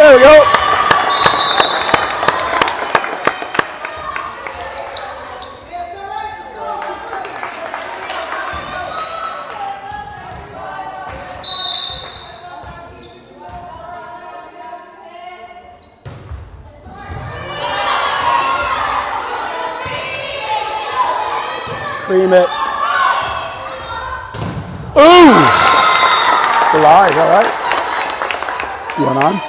There we go. Cream it. Ooh! We're live, all right? You want on?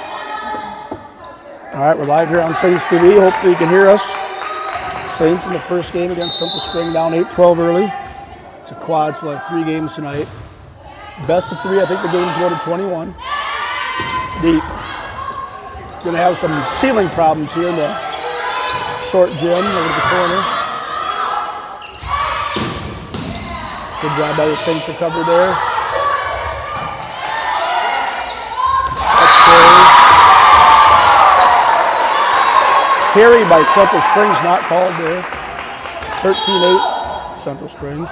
All right, we're live here on Saints TV. Hopefully you can hear us. Saints in the first game against Central Spring, down 8-12 early. It's a quad, so we'll have 3 games tonight. Best of 3, I think the games go to 21. Deep. Going to have some ceiling problems here in the short gym over the corner. Good job by the Saints recovery there. That's carry by Central Springs, not called there. 13-8 Central Springs.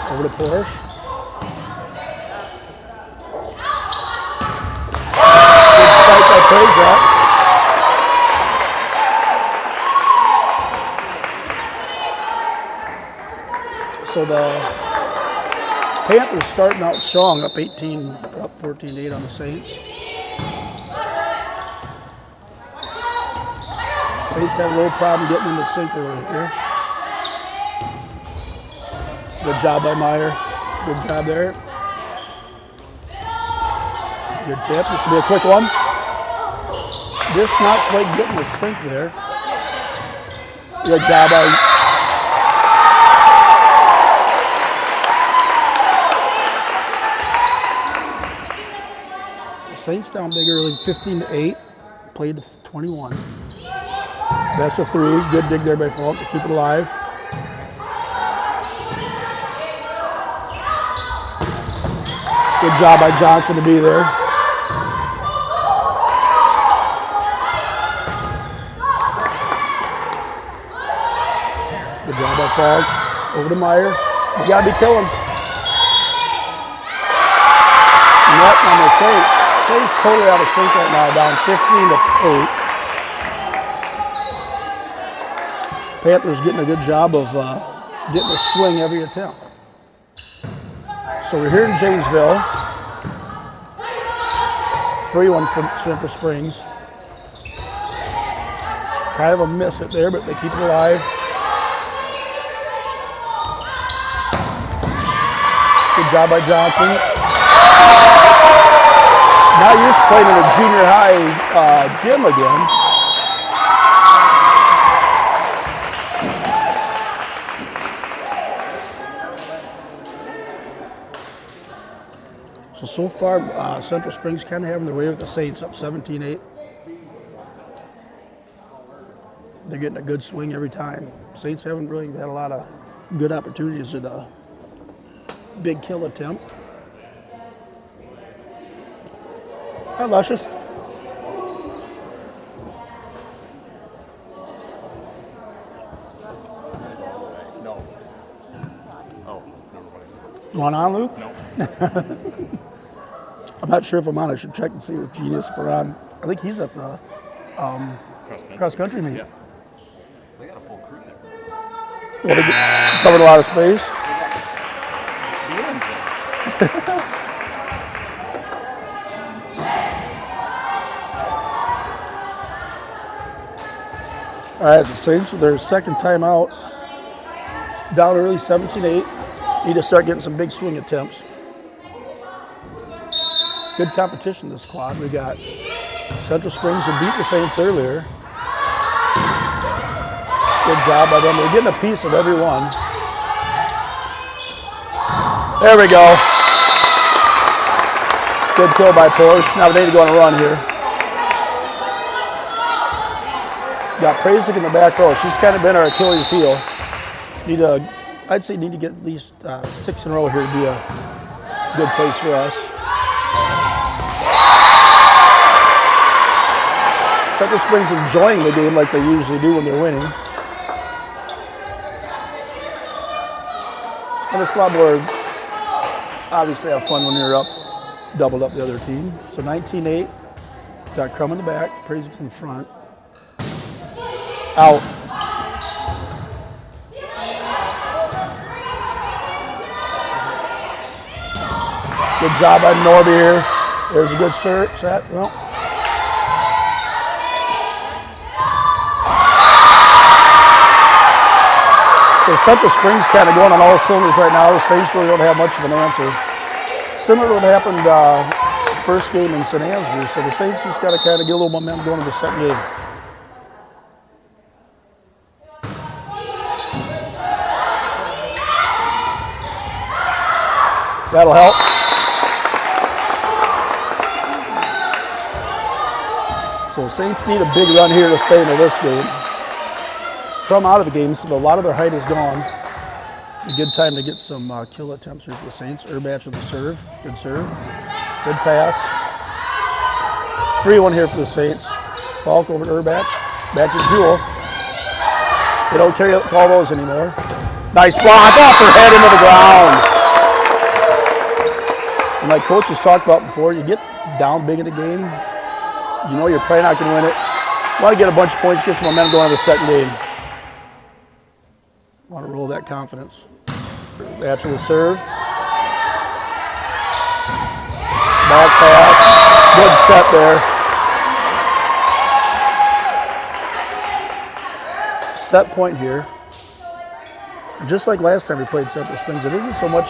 Over to Porsche. Praise that. So the Panthers starting out strong, up 14-8 on the Saints. Saints have a little problem getting in the sink early here. Good job by Meyer. Good job there. Good tip. This will be a quick one. This not quite getting the sink there. Good job by Saints down big early, 15-8. Played to 21. That's a 3. Good dig there by Falk to keep it alive. Good job by Johnson to be there. Good job by Falk. Over to Meyer. You gotta be killing. Net on the Saints. Saints totally out of sync right now, down 15-8. Panthers getting a good job of getting a swing every attempt. So we're here in Janesville. 3-1 from Central Springs. Kind of a miss it there, but they keep it alive. Good job by Johnson. Now you're just playing in a junior high gym again. So far, Central Springs kind of having their way with the Saints, up 17-8. They're getting a good swing every time. Saints haven't really had a lot of good opportunities at a big kill attempt. Hi, Luscious. No. Oh, You want on, Luke? no. I'm not sure if I'm on. I should check and see if Genius for on. I think he's at the cross country meet. Yeah. They got a full crew there. Well, they covered a lot of space. All right, so Saints with their second time out. Down early, 17-8. Need to start getting some big swing attempts. Good competition this quad. We got Central Springs who beat the Saints earlier. Good job by them. They're getting a piece of every one. There we go. Good kill by Porsche. Now they need to go on a run here. Got Prazik in the back row. She's kind of been our Achilles heel. I'd say need to get at least 6 in a row here to be a good place for us. Central Springs enjoying the game like they usually do when they're winning. And it's a lot more, obviously, have fun when you're up, doubled up the other team. So 19-8. Got Crum in the back, Praisix in the front. Out. Good job by Norby here. There's a good set. Well. So Central Springs kind of going on all cylinders right now. The Saints really don't have much of an answer. Similar to what happened first game in St. Ansgar. So the Saints just got to kind of get a little momentum going to the second game. That'll help. So the Saints need a big run here to stay into this game. From out of the game, so a lot of their height is gone. A good time to get some kill attempts here for the Saints. Urbach with the serve. Good serve. Good pass. Free one here for the Saints. Falk over to Urbach. Back to Jewel. They don't call those anymore. Nice block off her head into the ground. And like coaches talked about before, you get down big in the game, you know you're probably not going to win it. You want to get a bunch of points, get some momentum going to the second game. Want to roll that confidence. After the serve. Back pass. Good set there. Set point here. Just like last time we played Central Springs, it isn't so much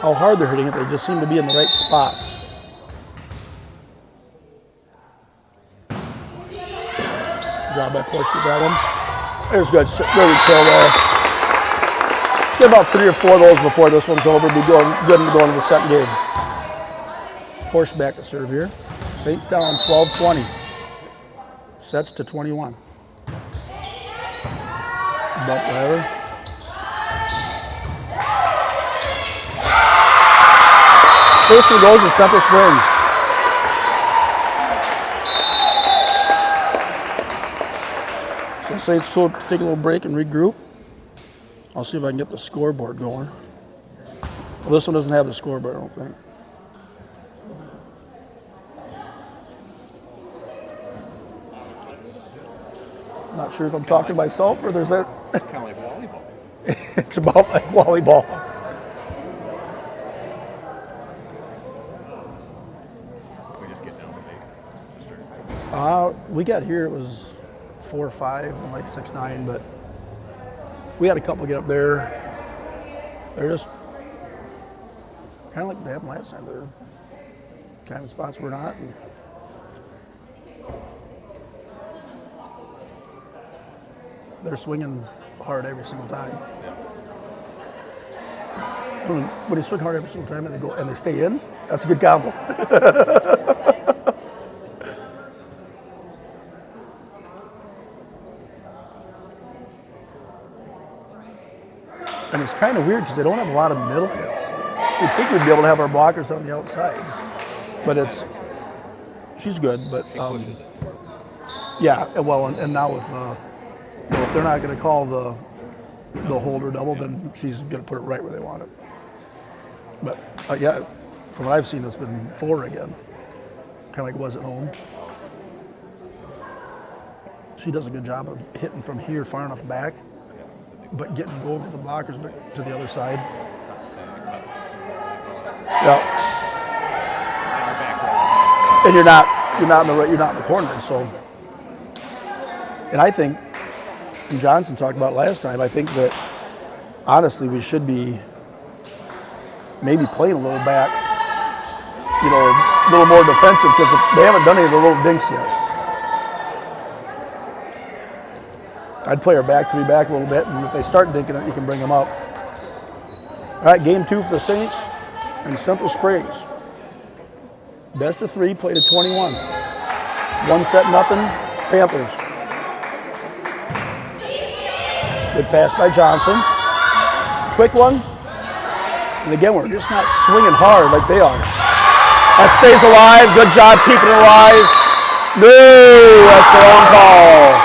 how hard they're hitting it, they just seem to be in the right spots. Job by Porsche with that one. There's good kill there. Let's get about 3 or 4 of those before this one's over. Be good and go into the second game. Porsche back to serve here. Saints down 12-20. Sets to 21. Bump there. First one goes to Central Springs. So Saints will take a little break and regroup. I'll see if I can get the scoreboard going. Well, this one doesn't have the scoreboard, I don't think. Not sure if I'm talking to myself or there's that. It's kind of like volleyball. It's about like volleyball. We got here, it was 4-5, I'm like 6-9, but we had a couple get up there. They're just kind of like they happened last time. They're kind of spots we're not. And they're swinging hard every single time. When they swing hard every single time and they go and they stay in, that's a good combo. And it's kind of weird because they don't have a lot of middle hits. So you'd think we'd be able to have our blockers on the outside. But she's good, but yeah, well, and now with, if they're not going to call the holder double, then she's going to put it right where they want it. But yeah, from what I've seen, it's been 4 again, kind of like it was at home. She does a good job of hitting from here far enough back, but getting over the blockers to the other side. Yeah. And you're not in the corner. So, and I think, and Johnson talked about last time, I think that honestly we should be maybe playing a little back, a little more defensive because they haven't done any of the little dinks yet. I'd play our back 3 back a little bit, and if they start dinking it, you can bring them up. All right, game 2 for the Saints in Central Springs. Best of 3, played at 21. 1 set, nothing, Panthers. Good pass by Johnson. Quick one. And again, we're just not swinging hard like they are. That stays alive. Good job keeping it alive. No, that's the wrong call.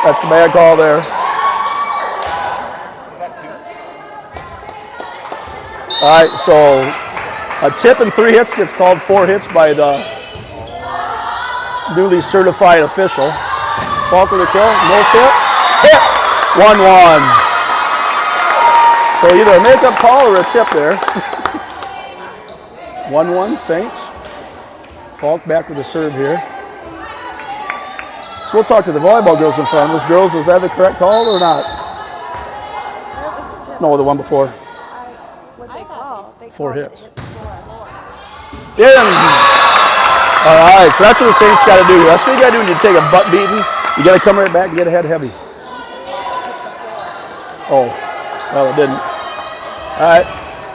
That's the bad call there. All right, so a tip and 3 hits gets called 4 hits by the newly certified official. Falk with a kill, no tip, hit, 1-1. So either a makeup call or a tip there. 1-1 Saints. Falk back with a serve here. So we'll talk to the volleyball girls in front of us. Girls, is that the correct call or not? No, the one before. What they call? 4 hits. In. All right, so that's what the Saints got to do. That's what you got to do when you take a butt beating. You got to come right back and get ahead heavy. Oh, well, it didn't. All right,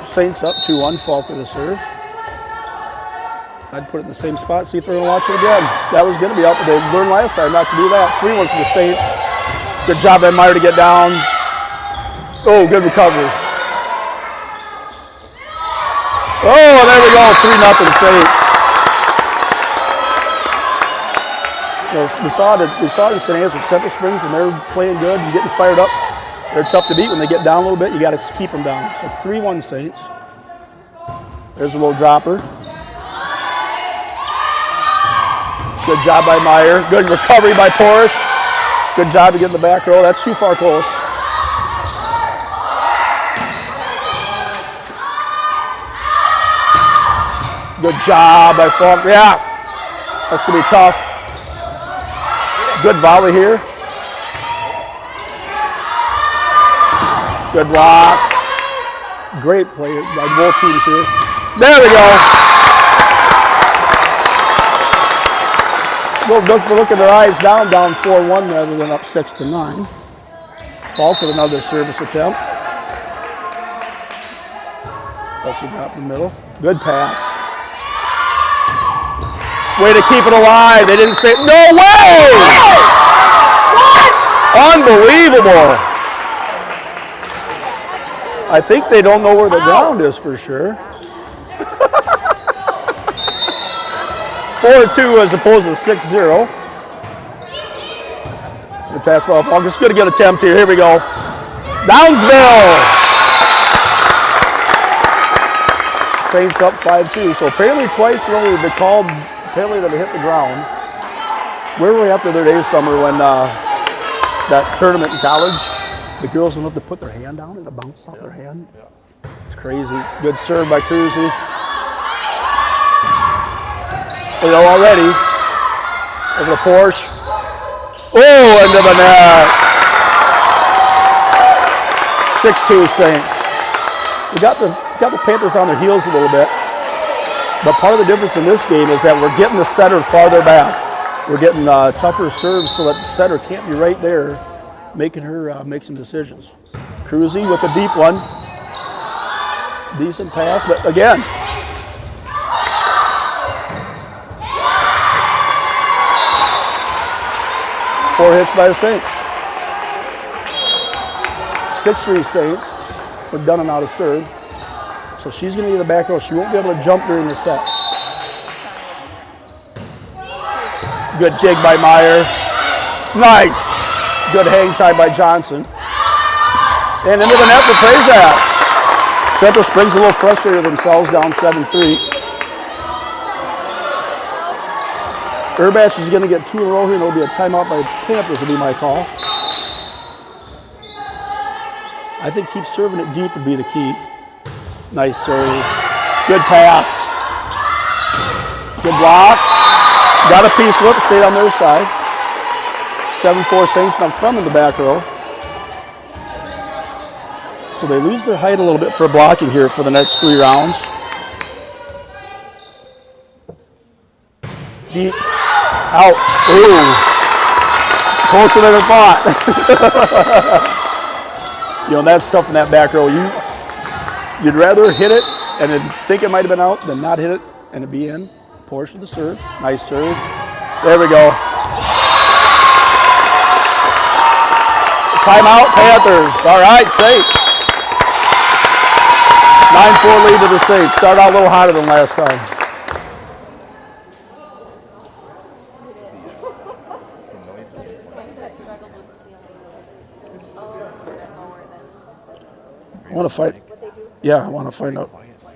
Saints up 2-1. Falk with a serve. I'd put it in the same spot, see if they're going to watch it again. That was going to be up, but they learned last time not to do that. 3-1 for the Saints. Good job by Meyer to get down. Oh, good recovery. Oh, there we go, 3-0 Saints. We saw it in St. Anne's with Central Springs when they're playing good and getting fired up. They're tough to beat. When they get down a little bit, you got to keep them down. So 3-1 Saints. There's a little dropper. Good job by Meyer. Good recovery by Porsche. Good job to get in the back row. That's too far close. Good job by Falk. Yeah, that's going to be tough. Good volley here. Good block. Great play by both teams here. There we go. Well, good for looking their eyes down 4-1 rather than up 6-9. Falk with another service attempt. Leslie drop in the middle. Good pass. Way to keep it alive. They didn't say, no way! What? Unbelievable. I think they don't know where the ground is for sure. 4-2 as opposed to 6-0. The pass off. I'm just going to get an attempt here. Here we go. Downsville. Saints up 5-2. So apparently twice they've been called. Apparently they hit the ground. Where were we at the other day, Summer, when that tournament in college, the girls don't have to put their hand down and it bounces off their hand? It's crazy. Good serve by Cruzy. You know, already over the Porsche. Oh, into the net. 6-2 Saints. We got the Panthers on their heels a little bit. But part of the difference in this game is that we're getting the setter farther back. We're getting tougher serves so that the setter can't be right there making her make some decisions. Cruzy with a deep one. Decent pass, but again. Four hits by the Saints. 6-3 Saints. We're done and out of serve. So she's going to be the back row. She won't be able to jump during the sets. Good dig by Meyer. Nice. Good hang tie by Johnson. And into the net for Prazak. Central Springs a little frustrated themselves, down 7-3. Urbach is going to get 2 in a row here, and there'll be a timeout by Panthers will be my call. I think keep serving it deep would be the key. Nice serve. Good pass. Good block. Got a piece of it, stayed on their side. 7-4 Saints now come in the back row. So they lose their height a little bit for blocking here for the next 3 rounds. Deep. Out. Ooh. Closer than I thought. You know, that's tough in that back row. You'd rather hit it and then think it might have been out than not hit it and it be in. Porsche with the serve. Nice serve. There we go. Timeout, Panthers. All right, Saints. 9-4 lead to the Saints. Start out a little hotter than last time. I want to fight. Yeah, I want to find out. Quiet in there.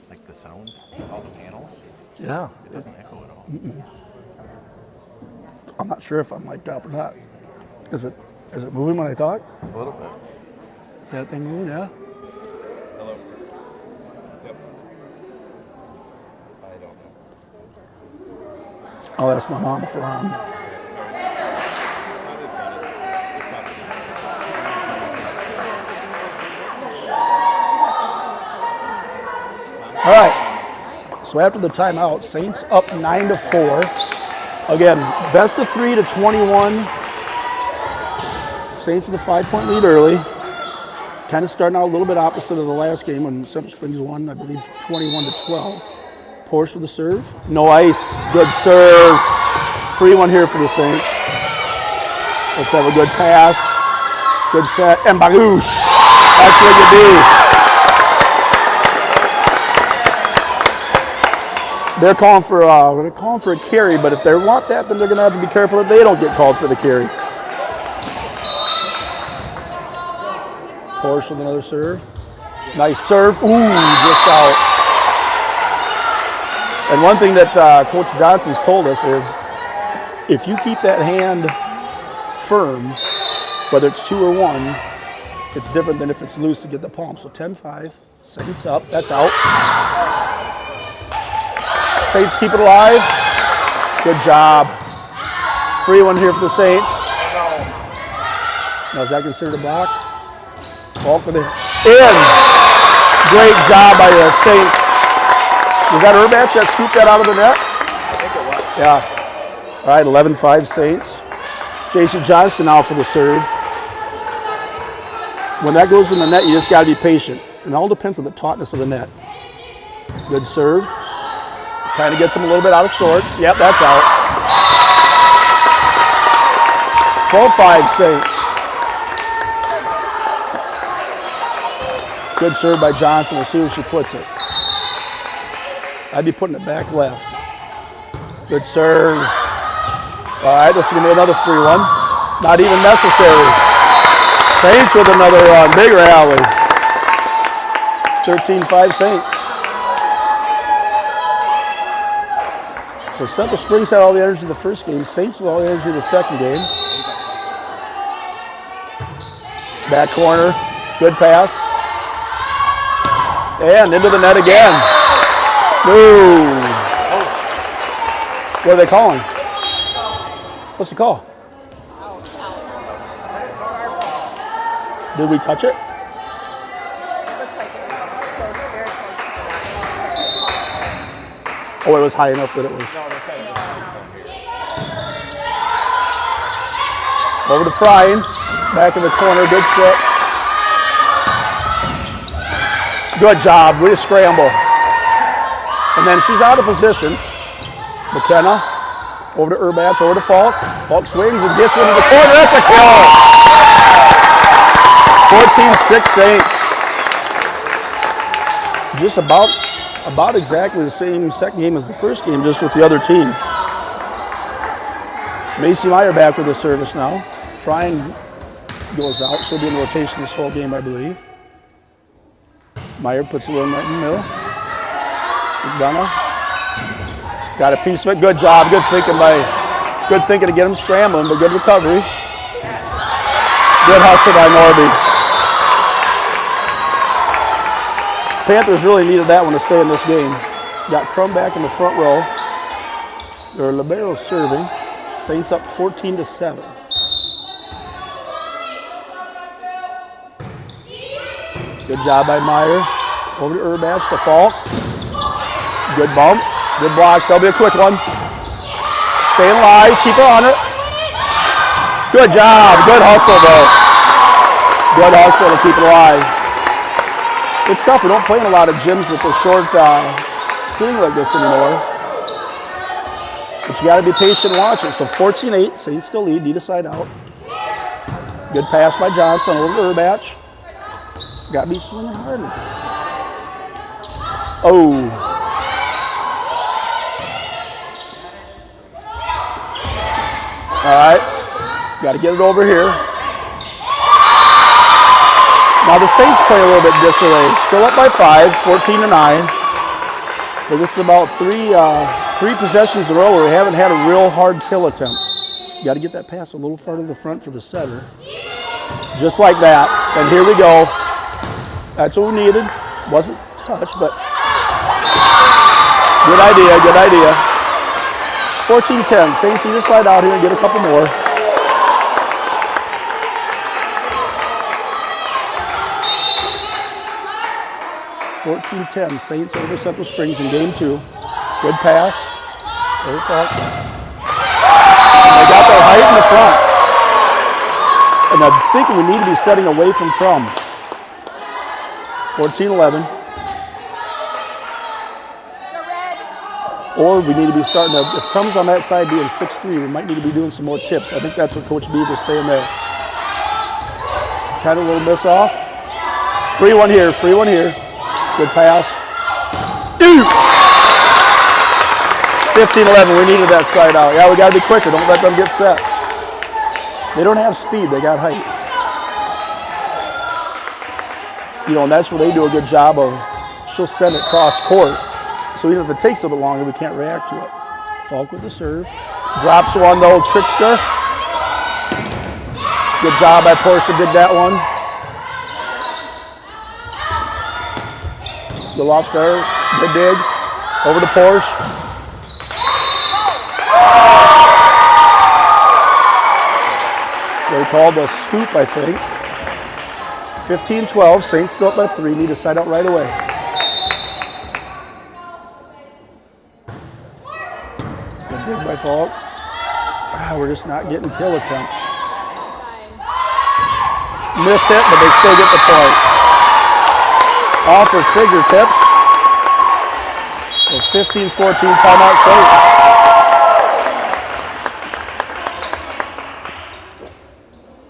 Like the sound, all the panels, Yeah. it doesn't echo at all. I'm not sure if I'm mic'd up or not. Is it moving when I talk? A little bit. Is that thing moving? Yeah. Hello. Yep. I don't know. I'll ask my mom for All right. So after the timeout, Saints up 9-4. Again, best of 3 to 21. Saints with a 5-point lead early. Kind of starting out a little bit opposite of the last game when Central Springs won, I believe, 21-12. Porsche with the serve. No ice. Good serve. Free one here for the Saints. Let's have a good pass. Good set. And bagoosh. That's what you do. They're calling for a carry, but if they want that, then they're going to have to be careful that they don't get called for the carry. Porsche with another serve. Nice serve. Ooh, just out. And one thing that Coach Johnson's told us is if you keep that hand firm, whether it's 2 or 1, it's different than if it's loose to get the palm. So 10-5, Saints up. That's out. Saints keep it alive. Good job. Free one here for the Saints. Now, is that considered a block? Falk with it. In. Great job by the Saints. Was that Urbach that scooped that out of the net? I think it was. Yeah. All right, 11-5 Saints. J.C. Johnson now for the serve. When that goes in the net, you just got to be patient. It all depends on the tautness of the net. Good serve. Kind of gets him a little bit out of sorts. Yep, that's out. 12-5 Saints. Good serve by Johnson. We'll see where she puts it. I'd be putting it back left. Good serve. All right, this is going to be another free one. Not even necessary. Saints with another big rally. 13-5 Saints. So Central Springs had all the energy in the first game. Saints with all the energy in the second game. Back corner. Good pass. And into the net again. Ooh. What are they calling? What's the call? Did we touch it? It looked like it was close, very close to the line. Oh, it was high enough that it was. Over to Frying. Back in the corner. Good slip. Good job. Way to scramble. And then she's out of position. McKenna. Over to Urbach. Over to Falk. Falk swings and gets into the corner. That's a kill. 14-6 Saints. Just about exactly the same second game as the first game, just with the other team. Macy Meyer back with the service now. Frying goes out. She'll be in rotation this whole game, I believe. Meyer puts it in right in the middle. McDonough. Got a piece of it. Good job. Good thinking to get him scrambling, but good recovery. Good hustle by Norby. Panthers really needed that one to stay in this game. Got Crum back in the front row. Their liberos serving. Saints up 14-7. Good job by Meyer. Over to Urbach to Falk. Good bump. Good blocks. That'll be a quick one. Staying alive. Keep it on it. Good job. Good hustle, though. Good hustle to keep it alive. It's tough. We don't play in a lot of gyms with the short seating like this anymore. But you got to be patient and watch it. So 14-8. Saints still lead. Need a side out. Good pass by Johnson over to Urbach. Got to be swinging hard. Oh. All right. Got to get it over here. Now the Saints play a little bit disarray. Still up by 5, 14-9. But this is about three possessions in a row where we haven't had a real hard kill attempt. Got to get that pass a little farther to the front for the setter. Just like that. And here we go. That's what we needed. Wasn't touched, but good idea, good idea. 14-10. Saints need to slide out here and get a couple more. Saints over Central Springs in game 2. Good pass. Very far. They got their height in the front. And I'm thinking we need to be setting away from Crum. 14-11. Or we need to be starting to, if Crum's on that side being 6-3, we might need to be doing some more tips. I think that's what Coach Beaver is saying there. Kind of a little miss off. Free one here, free one here. Good pass. 15-11, we needed that side out. Yeah, we got to be quicker. Don't let them get set. They don't have speed, they got height. You know, and that's where they do a good job of, she'll send it cross court. So even if it takes a little bit longer, we can't react to it. Falk with the serve. Drops one though, trickster. Good job by Portia, did that one. Little off serve, good dig. Over to Porsche. They called a scoop, I think. 15-12, Saints still up by 3, need to side out right away. Good dig by Falk. We're just not getting kill attempts. Miss hit, but they still get the point. Off of fingertips. So 15-14 timeout Saints.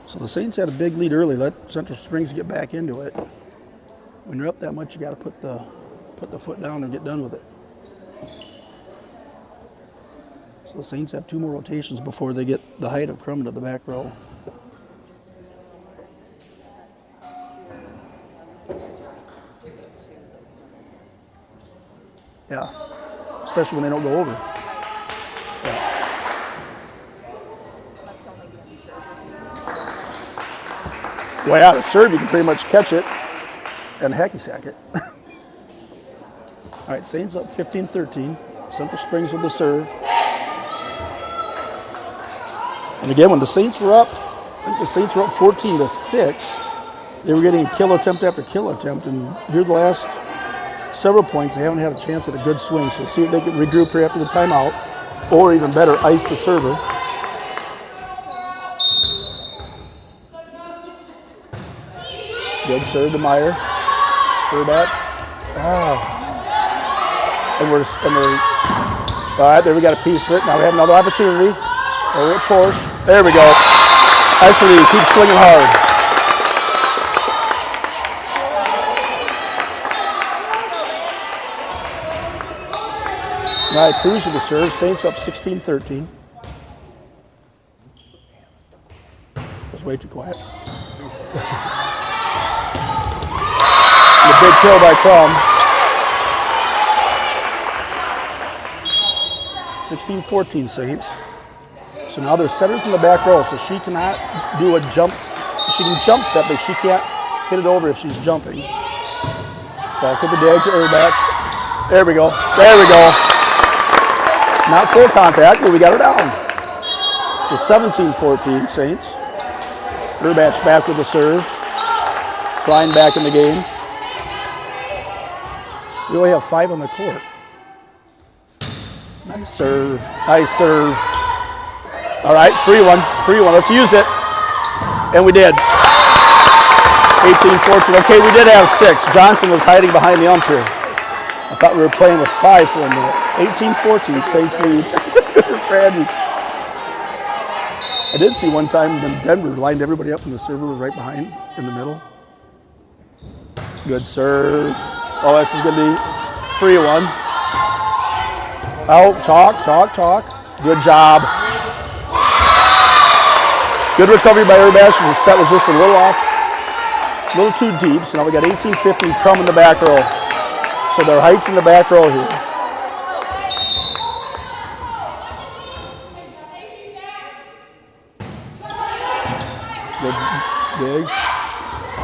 So the Saints had a big lead early. Let Central Springs get back into it. When you're up that much, you got to put the foot down and get done with it. So the Saints have 2 more rotations before they get the height of Crum to the back row. Yeah, especially when they don't go over. Yeah. Well, yeah, the serve, you can pretty much catch it and hacky sack it. All right, Saints up 15-13. Central Springs with the serve. And again, when the Saints were up, I think the Saints were up 14-6. They were getting kill attempt after kill attempt, and here the last several points, they haven't had a chance at a good swing. So see if they can regroup here after the timeout, or even better, ice the server. Good serve to Meyer. Third batch. And we're all right, there we got a piece of it. Now we have another opportunity. Over at Porsche. There we go. Nicely, keep swinging hard. All right, Cruz with the serve. Saints up 16-13. That's way too quiet. The big kill by Crum. 16-14 Saints. So now there's setters in the back row, so she cannot do a jump. She can jump set, but she can't hit it over if she's jumping. Falk with the dig to Erbach. There we go. There we go. Not full contact, but we got her down. So 17-14 Saints. Erbach back with the serve. Flying back in the game. We only have 5 on the court. Nice serve. Nice serve. All right, free one. Free one. Let's use it. And we did. 18-14. Okay, we did have 6. Johnson was hiding behind the umpire. I thought we were playing with 5 for a minute. 18-14, Saints lead. I did see one time when Denver lined everybody up and the server was right behind in the middle. Good serve. Oh, this is going to be free one. Oh, talk. Good job. Good recovery by Erbach. The set was just a little off. A little too deep, so now we got 18-15, Crum in the back row. So their height's in the back row here. Good dig.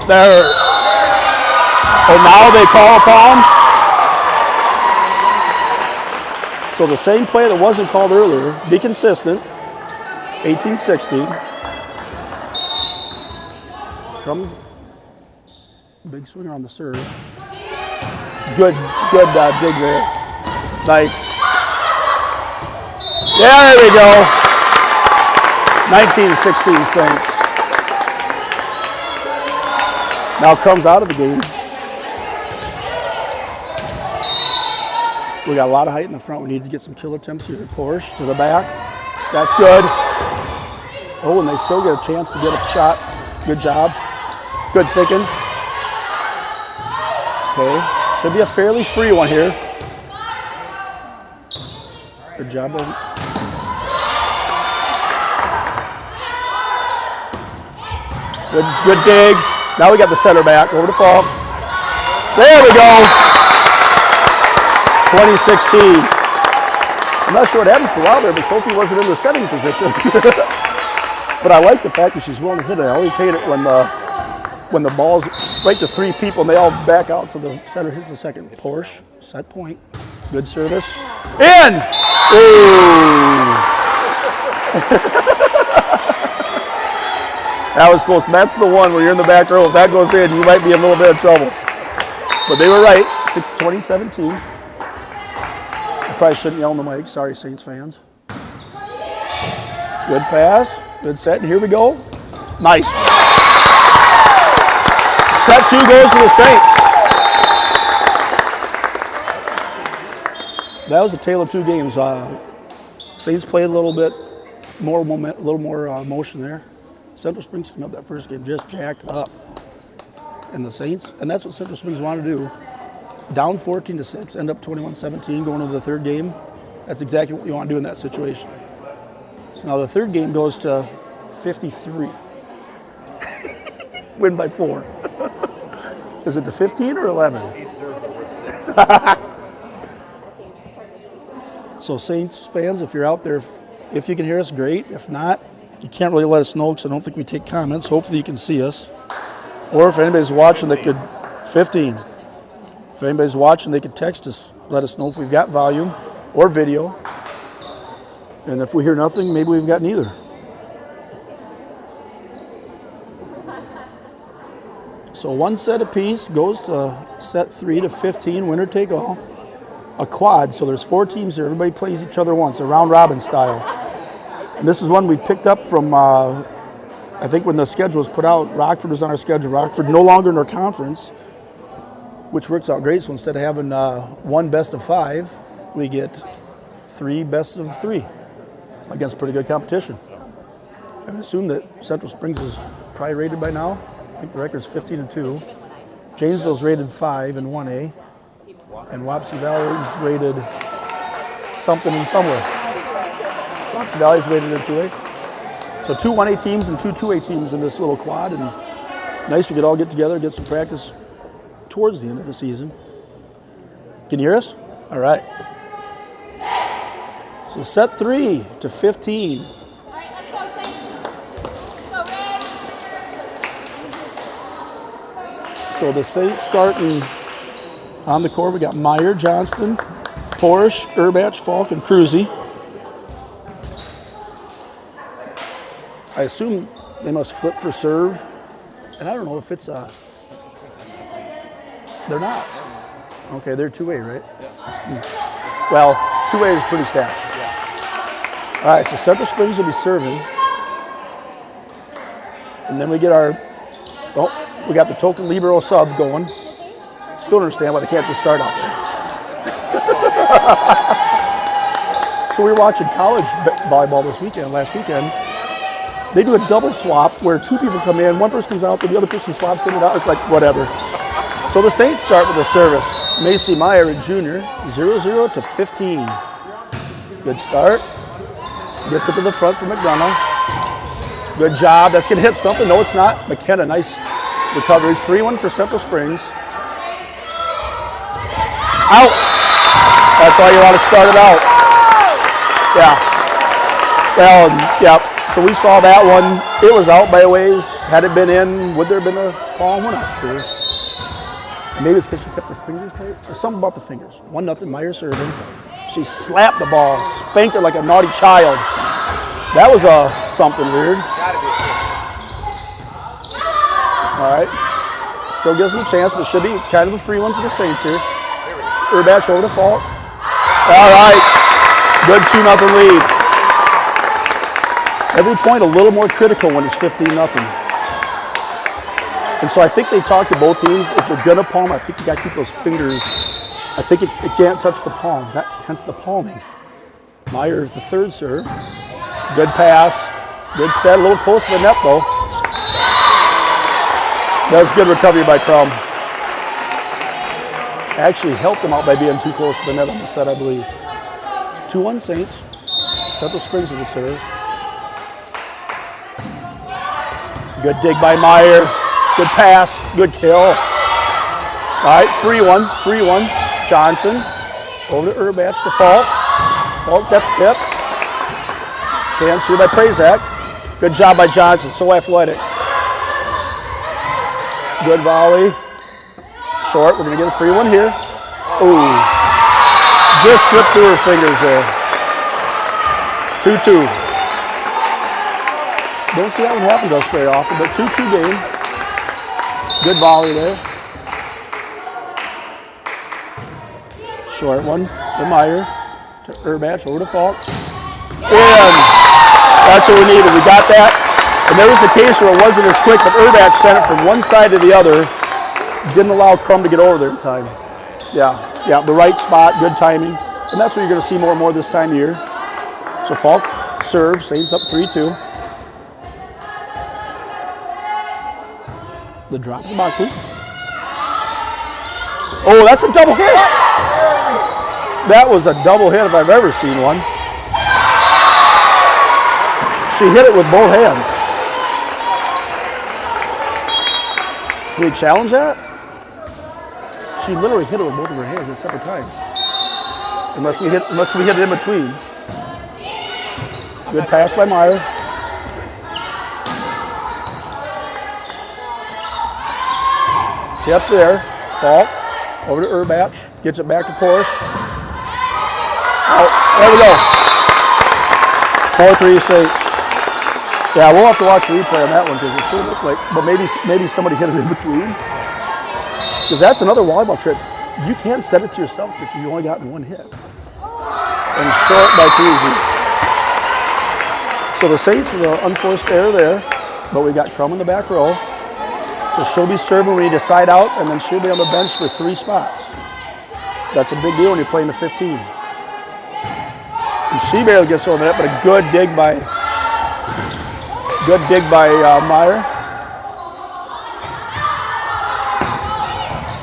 There. Oh, now they call upon. So the same play that wasn't called earlier, be consistent. 18-16. Crum. Big swinger on the serve. Good dig there. Nice. Yeah, there we go. 19-16 Saints. Now Crum's out of the game. We got a lot of height in the front. We need to get some kill attempts here. Porsche to the back. That's good. Oh, and they still get a chance to get a shot. Good job. Good thinking. Okay, should be a fairly free one here. Good job. Good dig. Now we got the center back over to Falk. There we go. 2016. I'm not sure what happened for a while there, but Sophie wasn't in the setting position. But I like the fact that she's willing to hit it. I always hate it when the ball's right to three people and they all back out, so the center hits the second. Porsche, set point. Good service. In! Ooh. That was close. And that's the one where you're in the back row. If that goes in, you might be in a little bit of trouble. But they were right. 2017. I probably shouldn't yell on the mic. Sorry, Saints fans. Good pass. Good set. And here we go. Nice. Set two goes to the Saints. That was a tale of two games. Saints played a little bit more moment, a little more motion there. Central Springs came up that first game just jacked up, and the Saints, and that's what Central Springs wanted to do. Down 14-6, end up 21-17, going into the third game. That's exactly what you want to do in that situation. So now the third game goes to 53. Win by 4. Is it to 15 or 11? So Saints fans, if you're out there, if you can hear us, great. If not, you can't really let us know because I don't think we take comments. Hopefully you can see us. Or if anybody's watching that could, 15. If anybody's watching, they could text us, let us know if we've got volume or video. And if we hear nothing, maybe we've got neither. So one set apiece goes to set 3 to 15, winner take all. A quad, so there's 4 teams here. Everybody plays each other once, a round robin style. And this is one we picked up from, I think when the schedule was put out, Rockford was on our schedule. Rockford no longer in our conference, which works out great. So instead of having 1 best of 5, we get 3 best of 3 against pretty good competition. I would assume that Central Springs is probably rated by now. I think the record's 15-2. Janesville's rated 5 in 1A. And Wapsie Valley is rated something in somewhere. Wapsie Valley is rated in 2A. So 2 1A teams and 2 2A teams in this little quad. And nice we could all get together, get some practice towards the end of the season. Can you hear us? All right. So set 3 to 15. So the Saints starting on the court. We got Meyer, Johnston, Porsche, Urbach, Falk, and Cruzy. I assume they must flip for serve. And I don't know if it's a... They're not. Okay, they're 2A, right? Yeah. Well, 2A is pretty stacked. Yeah. All right, so Central Springs will be serving. And then we get our... Oh, we got the token libero sub going. Still don't understand why they can't just start out there. So we were watching college volleyball last weekend. They do a double swap where 2 people come in, 1 person comes out, then the other person swaps in and out. It's like, whatever. So the Saints start with a service. Macy Meyer, a junior, 0-0 to 15. Good start. Gets it to the front for McDonough. Good job. That's going to hit something. No, it's not. McKenna, nice Recovery, 3-1 for Central Springs. Out. That's how you want to start it out. Yeah. Well, yeah. So we saw that one. It was out by a ways. Had it been in, would there have been a palm? We're not sure. Maybe it's because she kept her fingers tight. Or something about the fingers. 1-0, Meyer serving. She slapped the ball, spanked her like a naughty child. That was something weird. All right. Still gives them a chance, but it should be kind of a free one for the Saints here. Urbach over the fault. All right. Good 2-0 lead. Every point a little more critical when it's 15-0. And so I think they talked to both teams. If you're going to palm, I think you got to keep those fingers. I think it can't touch the palm. Hence the palming. Meyer is the third serve. Good pass. Good set. A little close to the net, though. That was good recovery by Crum. Actually helped him out by being too close to the net on the set, I believe. 2-1 Saints. Central Springs with the serve. Good dig by Meyer. Good pass. Good kill. All right, 3-1. Johnson. Over to Urbach to Falk. Falk, that's tip. Chance here by Prazak. Good job by Johnson. So athletic. Good volley. Short. We're going to get a free one here. Ooh. Just slipped through her fingers there. 2-2. Don't see that one happen to us very often, but 2-2 game. Good volley there. Short one to Meyer. To Urbach, over to Falk. In. That's what we needed. We got that. And there was a case where it wasn't as quick, but Urbach sent it from one side to the other. Didn't allow Crum to get over there in time. Yeah, the right spot, good timing. And that's what you're going to see more and more this time of year. So Falk serves, Saints up 3-2. The drop to Baku. Oh, that's a double hit. That was a double hit if I've ever seen one. She hit it with both hands. Can we challenge that? She literally hit it with both of her hands at separate times. Unless we hit it in between. Good pass by Meyer. Tip there. Falk. Over to Urbach. Gets it back to Porsche. Out. There we go. 4-3 Saints. Yeah, we'll have to watch the replay on that one because it should look like, but maybe somebody hit it in between. Because that's another volleyball trick. You can't set it to yourself if you only gotten one hit. And short by Cousy. So the Saints with an unforced error there, but we got Crum in the back row. So she'll be serving when you decide out, and then she'll be on the bench for 3 spots. That's a big deal when you're playing the 15. And she barely gets over that, but a good dig by Meyer.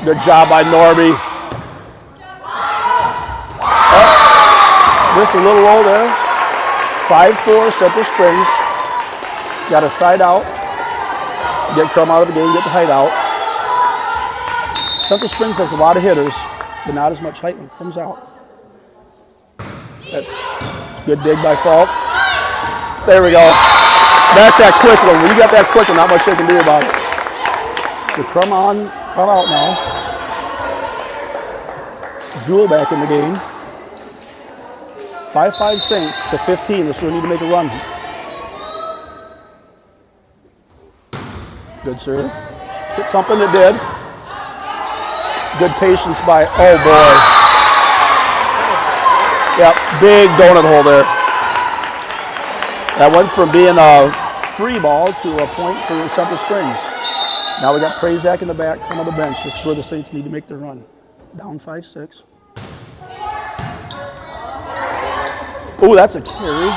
Good job by Norby. Oh, just a little low there. 5-4 Central Springs. Got a side out. Get Crum out of the game, get the height out. Central Springs has a lot of hitters, but not as much height when it comes out. That's good dig by Falk. There we go. That's that quick one. When you got that quick one, not much they can do about it. So Crum out now. Jewel back in the game. 5-5 Saints to 15. This will need to make a run. Good serve. Hit something that did. Good patience by, oh boy. Yep, big donut hole there. That went from being a free ball to a point for Central Springs. Now we got Prazak in the back, come on the bench. This is where the Saints need to make their run. Down 5-6. Ooh, that's a carry.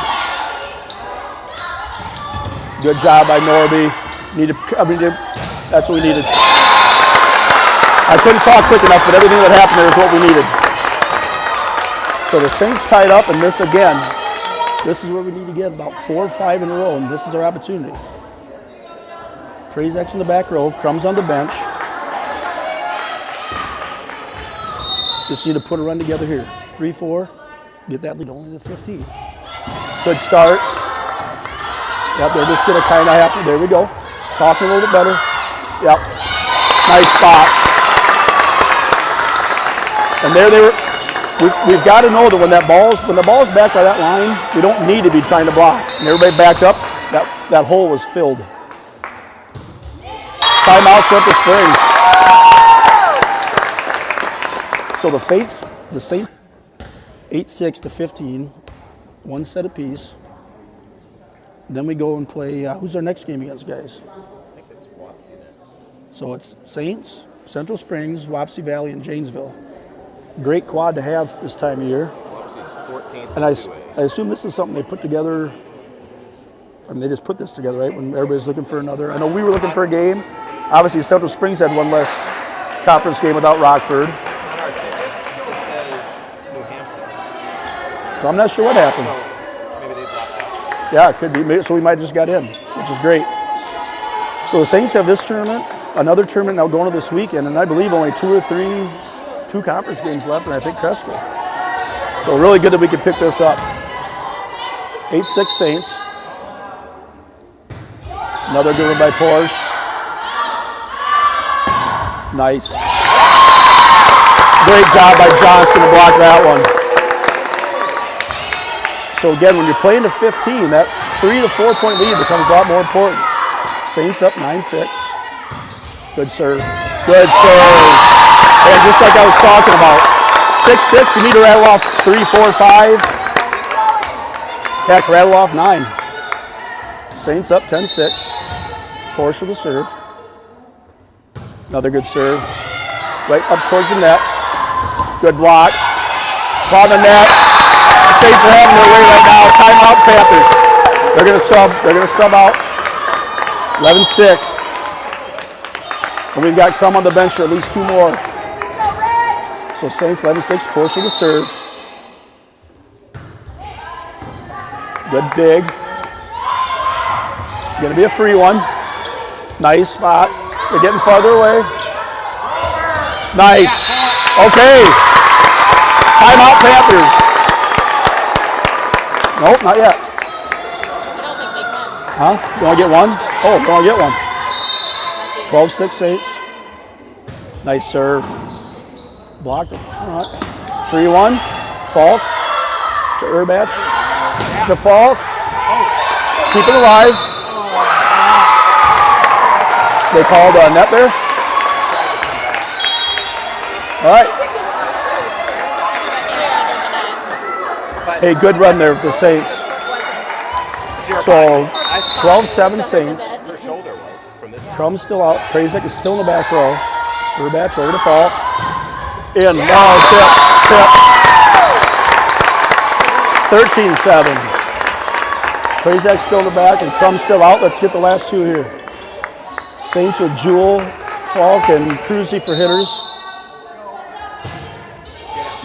Good job by Norby. That's what we needed. I couldn't talk quick enough, but everything that happened there is what we needed. So the Saints tied up, and this again, this is where we need to get about 4 or 5 in a row, and this is our opportunity. Prazek's in the back row. Crumb's on the bench. Just need to put a run together here. 3-4. Get that lead only to 15. Good start. Yep, they're just going to kind of have to. There we go. Talking a little bit better. Yep. Nice spot. And there they were. We've got to know that when the ball's back by that line, we don't need to be trying to block. And everybody backed up. That hole was filled. Timeout, Central Springs. So the Saints, 8-6 to 15, one set apiece. Then we go and play. Who's our next game against, guys? I think it's Wapsie next. So it's Saints, Central Springs, Wapsie Valley, and Janesville. Great quad to have this time of year. Wapsie's 14th. And I assume this is something they put together. I mean, they just put this together, right? When everybody's looking for another. I know we were looking for a game. Obviously, Central Springs had one less conference game without Rockford. On our ticket, it says New Hampton. So I'm not sure what happened. So maybe they dropped out. Yeah, it could be. So we might just got in, which is great. So the Saints have this tournament, another tournament now going to this weekend, and I believe only two conference games left, and I think Cresco. So really good that we could pick this up. 8-6 Saints. Another good one by Porsche. Nice. Great job by Johnson to block that one. So again, when you're playing to 15, that 3 to 4 point lead becomes a lot more important. Saints up 9-6. Good serve. Good serve. And just like I was talking about, 6-6, you need to rattle off 3, 4, 5. Heck, rattle off 9. Saints up 10-6. Porsche with a serve. Another good serve. Right up towards the net. Good block. On the net. The Saints are having their way right now. Timeout, Panthers. They're going to sub. They're going to sub out. 11-6. And we've got Crum on the bench for at least 2 more. So Saints 11-6. Porsche with a serve. Good dig. Going to be a free one. Nice spot. They're getting farther away. Nice. Okay. Timeout, Panthers. Nope, not yet. Huh? You want to get one? Oh, you want to get one. 12-6 Saints. Nice serve. Blocked up front. 3-1. Falk to Urbach. To Falk. Keep it alive. They called net there. All right. Hey, good run there for the Saints. So 12-7 Saints. Her shoulder was from this. Crum's still out. Prazek is still in the back row. Urbach over to Falk. In. No, tip. 13-7. Prazek's still in the back and Crum's still out. Let's get the last 2 here. Saints with Jewel, Falk, and Cruzy for hitters.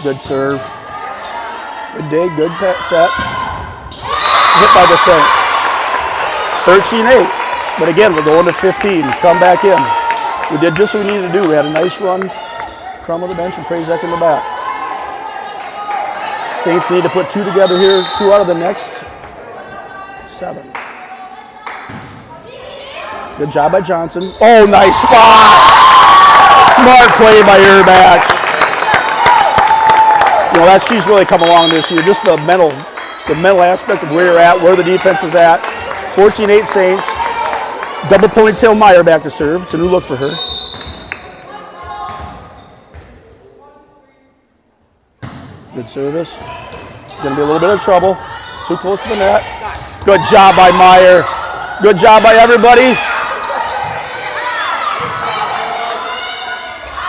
Good serve. Good dig, good set. Hit by the Saints. 13-8. But again, we're going to 15. Come back in. We did just what we needed to do. We had a nice run. Crum on the bench and Prazek in the back. Saints need to put 2 together here. 2 out of the next 7. Good job by Johnson. Oh, nice spot. Smart play by Urbach. You know, she's really come along this year. Just the mental aspect of where you're at, where the defense is at. 14-8 Saints. Double ponytail Meyer back to serve. It's a new look for her. Good service. Going to be a little bit of trouble. Too close to the net. Good job by Meyer. Good job by everybody.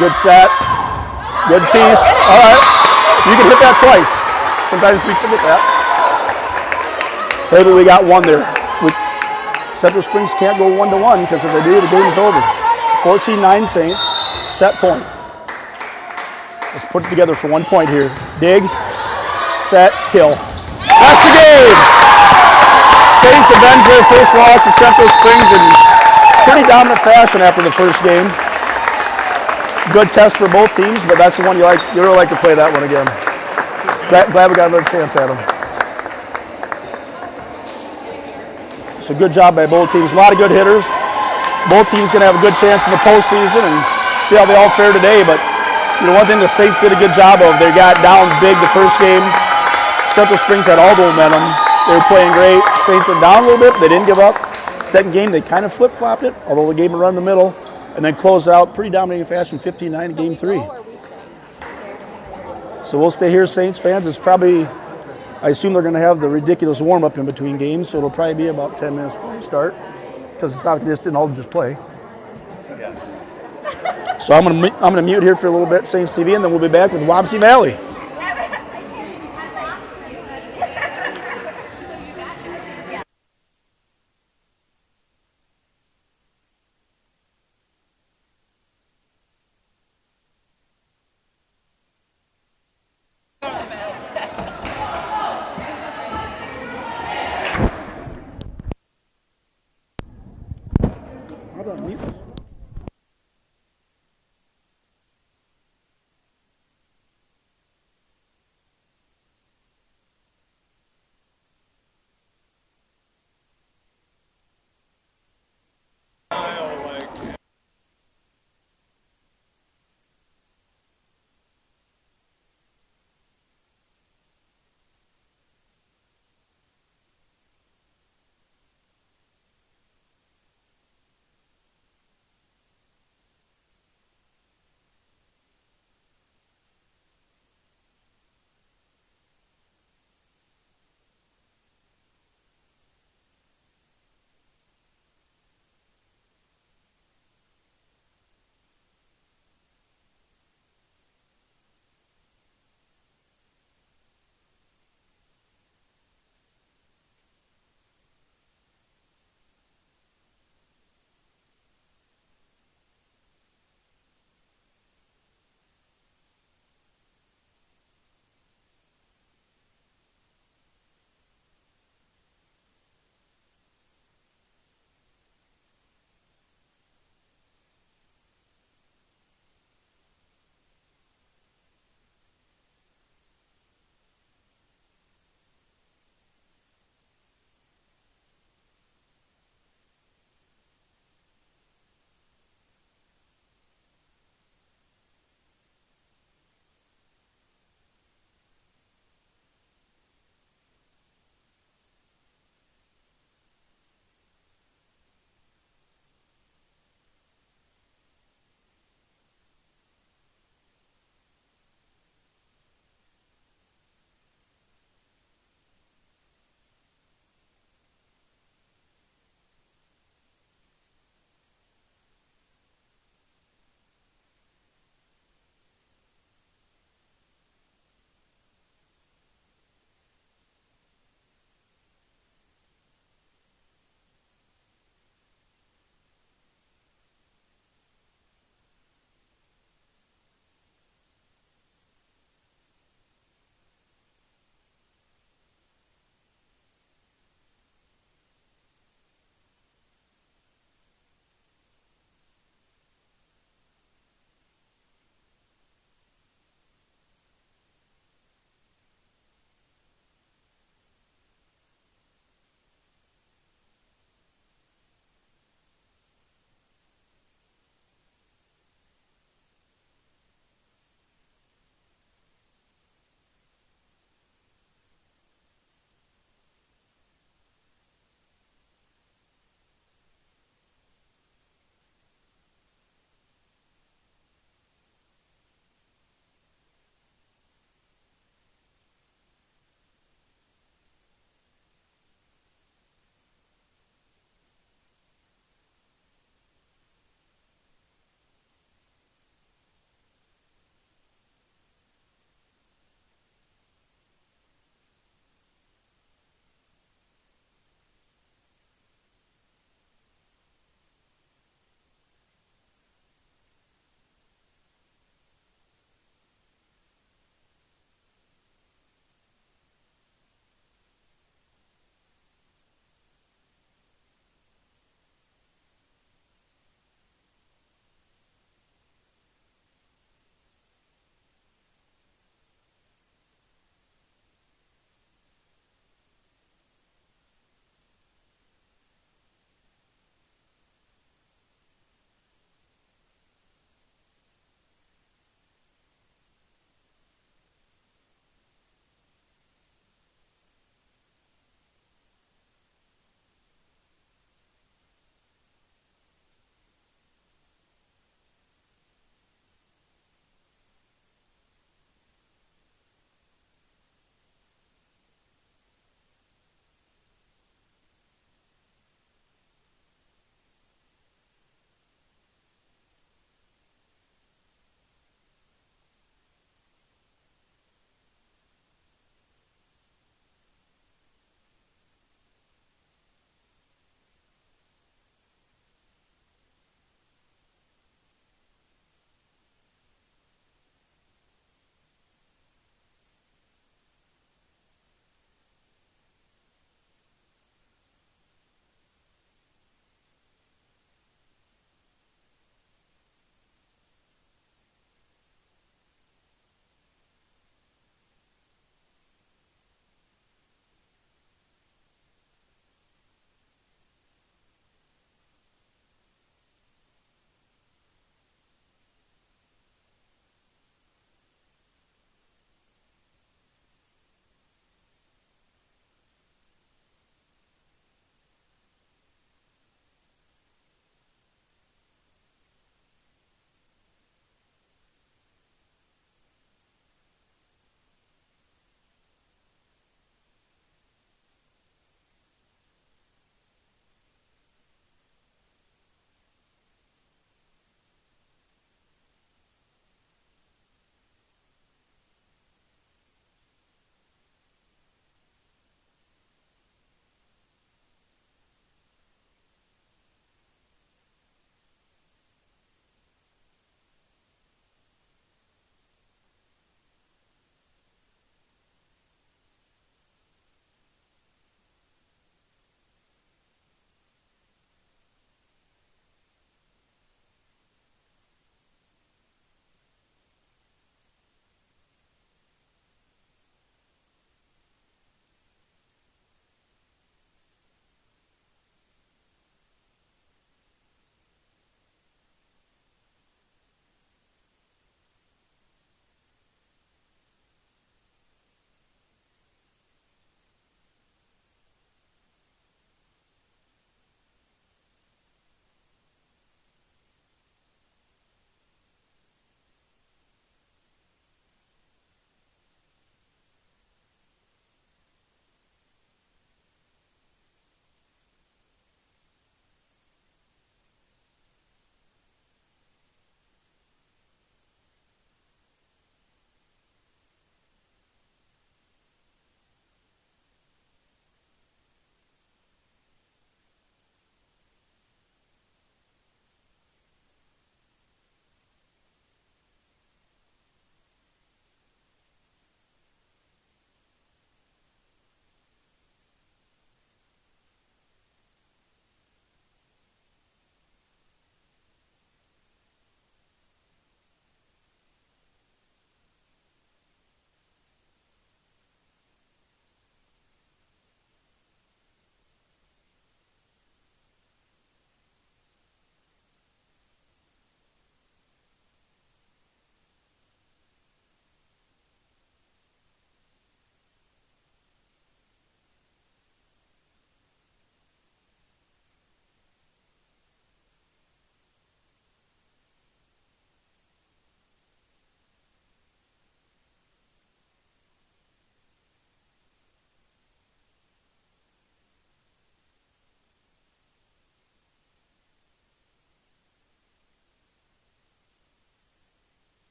Good set. Good piece. All right. You can hit that twice. Sometimes we forget that. Hey, but we got one there. Central Springs can't go 1-1 because if they do, the game's over. 14-9 Saints. Set point. Let's put it together for 1 point here. Dig. Set. Kill. That's the game. Saints avenge their first loss to Central Springs in Pretty dominant fashion after the first game. Good test for both teams, but that's the one you really like to play that one again. Glad we got another chance at them. So good job by both teams. A lot of good hitters. Both teams going to have a good chance in the postseason and see how they all fare today. But one thing the Saints did a good job of, they got down big the first game. Central Springs had all the momentum. They were playing great. Saints were down a little bit. They didn't give up. Second game, they kind of flip-flopped it, although the game would run in the middle, and then closed out pretty dominating fashion, 15-9 in game 3. So we'll stay here, Saints fans. It's probably, I assume they're going to have the ridiculous warm-up in between games, so it'll probably be about 10 minutes before we start, because it's not like they didn't all just play. So I'm going to mute here for a little bit, Saints TV, and then we'll be back with Wapsie Valley. How about mute this?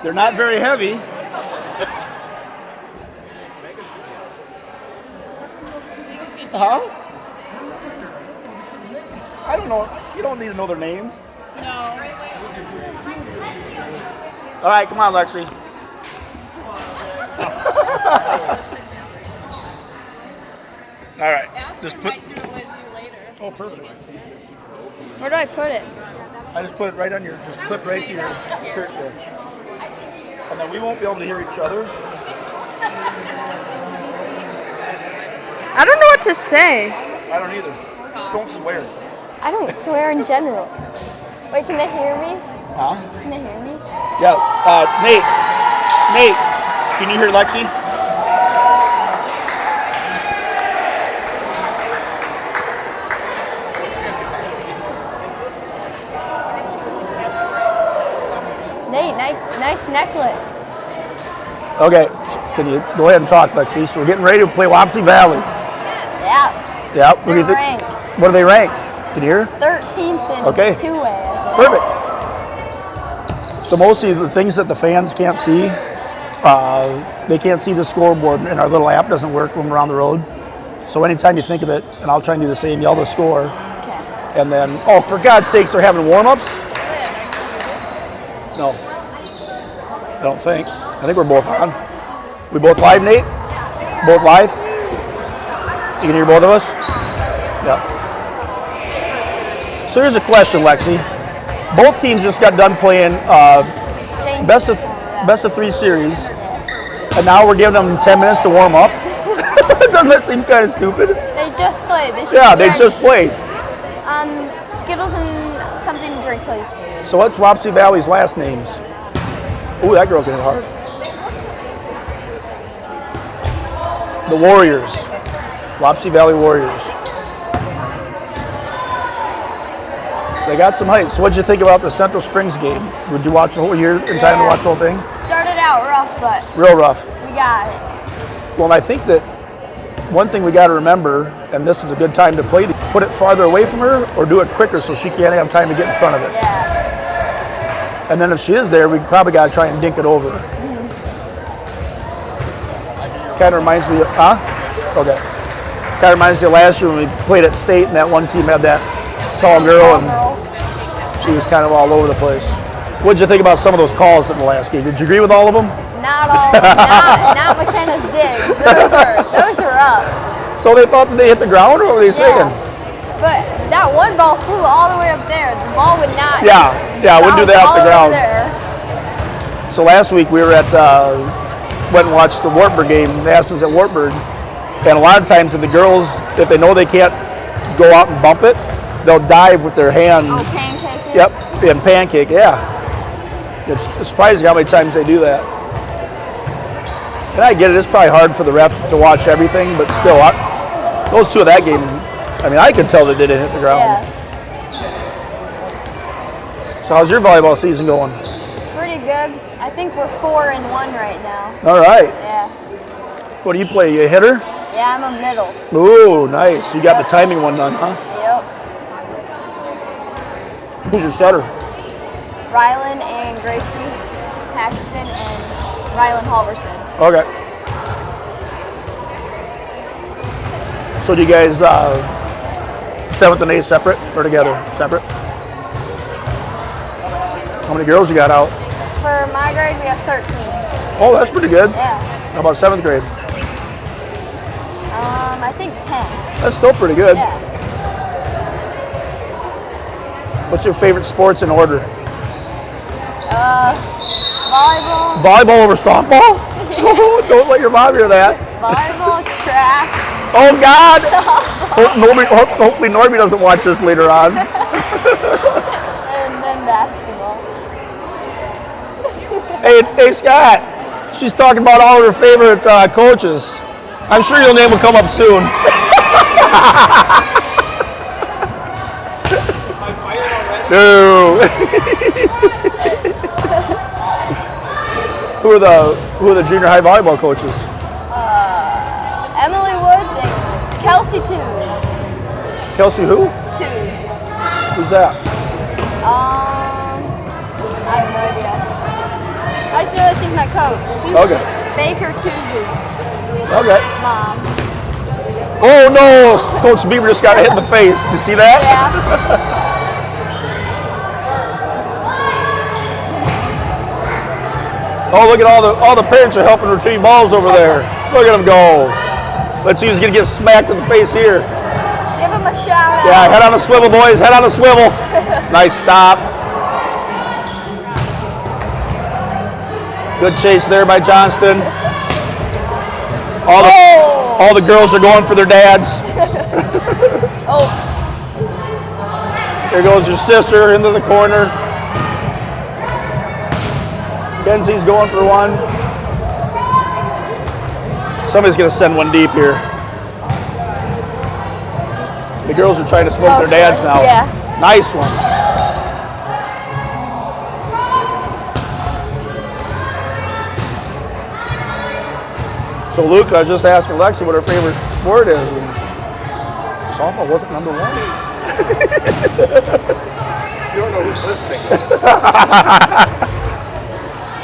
They're not very heavy. Huh? I don't know. You don't need to know their names. No. All right, come on, Lexi. All right. Just put. Might do it with you later. Oh, perfect. Where do I put it? I just put it right on your. Just clip right to your shirt there. And then we won't be able to hear each other. I don't know what to say. I don't either. Just don't swear. I don't swear in general. Wait, can they hear me? Huh? Can they hear me? Yeah. Nate. Nate, can you hear Lexi? Nate, nice necklace. Okay. Can you go ahead and talk, Lexi? So we're getting ready to play Wapsie Valley. Yeah. Yeah. What do you They're think? ranked What are they ranked? Can you hear? 13th in Okay. 2A. Perfect. So mostly the things that the fans can't see, they can't see the scoreboard, and our little app doesn't work when we're on the road. So anytime you think of it, and I'll try and do the same, yell the score, Okay. and then, oh, for God's sakes, they're having warm-ups? No. I don't think. I think we're both on. We both live, Nate? Both live? You can hear both of us? Yeah. So here's a question, Lexi. Both teams just got done playing best of 3 series, and now we're giving them 10 minutes to warm up. Doesn't that seem kind of stupid? They just played. Yeah, they just played. Skittles and something to drink, please. So what's Wapsie Valley's last names? Ooh, that girl can hit hard. The Warriors. Wapsie Valley Warriors. They got some height. So what'd you think about the Central Springs game? Would you watch the whole year in time to watch the whole thing? Started out rough, but Real rough. we got it. Well, and I think that one thing we got to remember, and this is a good time to play, to put it farther away from her or do it quicker so she can't have time to get in front of it. Yeah. And then if she is there, we probably got to try and dink it over. Kind of reminds me of, Okay. Kind of reminds me of last year when we played at State and that one team had that tall girl and she was kind of all over the place. What did you think about some of those calls in the last game? Did you agree with all of them? Not all. not McKenna's digs. Those are up. So they thought that they hit the ground, or what were they saying? But that one ball flew all the way up there. The ball would not. Yeah, I wouldn't do that off the ground. There. So last week we were at, went and watched the Wartburg game, the Aspens at Wartburg, and a lot of times if the girls, if they know they can't go out and bump it, they'll dive with their hand. Oh, pancake it? Yep, and pancake, yeah. It's surprising how many times they do that. And I get it, it's probably hard for the ref to watch everything, but still, those two of that game, I mean, I could tell they didn't hit the ground. Yeah. So how's your volleyball season going? Pretty good. I think we're 4-1 right now. All right. Yeah. What do you play? You a hitter? Yeah, I'm a middle. Ooh, nice. You got the timing one done, huh? Yep. Who's your setter? Rylan and Gracie Paxton and Rylan Halverson. Okay. So do you guys 7th and 8th separate or together? Yeah. Separate? How many girls you got out? For my grade, we have 13. Oh, that's pretty good. Yeah. How about 7th grade? I think 10. That's still pretty good. Yeah. What's your favorite sports in order? Volleyball. Volleyball over softball? Don't let your mom hear that. Volleyball, track. Oh, God. Hopefully Norby doesn't watch this later on. And then basketball. Hey, Scott. She's talking about all of her favorite coaches. I'm sure your name will come up soon. No. Who are the junior high volleyball coaches? Emily Woods and Kelsey Tews. Kelsey who? Tews. Who's that? I have no idea. I still my coach. She's Okay. Baker Tuz's Okay. mom. Oh no! Coach Beaver just got hit in the face. You see that? Yeah. Oh, look at all the parents are helping retrieve balls over there. Look at them go. Let's see who's gonna get smacked in the face here. Give him a shout out. Yeah, head on the swivel, boys. Head on the swivel. Nice stop. Good chase there by Johnston. All the girls are going for their dads. Oh, There goes your sister into the corner. Kenzie's going for one. Somebody's going to send one deep here. The girls are trying to smoke their dads now. Yeah. Nice one. So Luke, I was just asking Lexi what her favorite sport is. And softball wasn't number one. You don't know who's listening.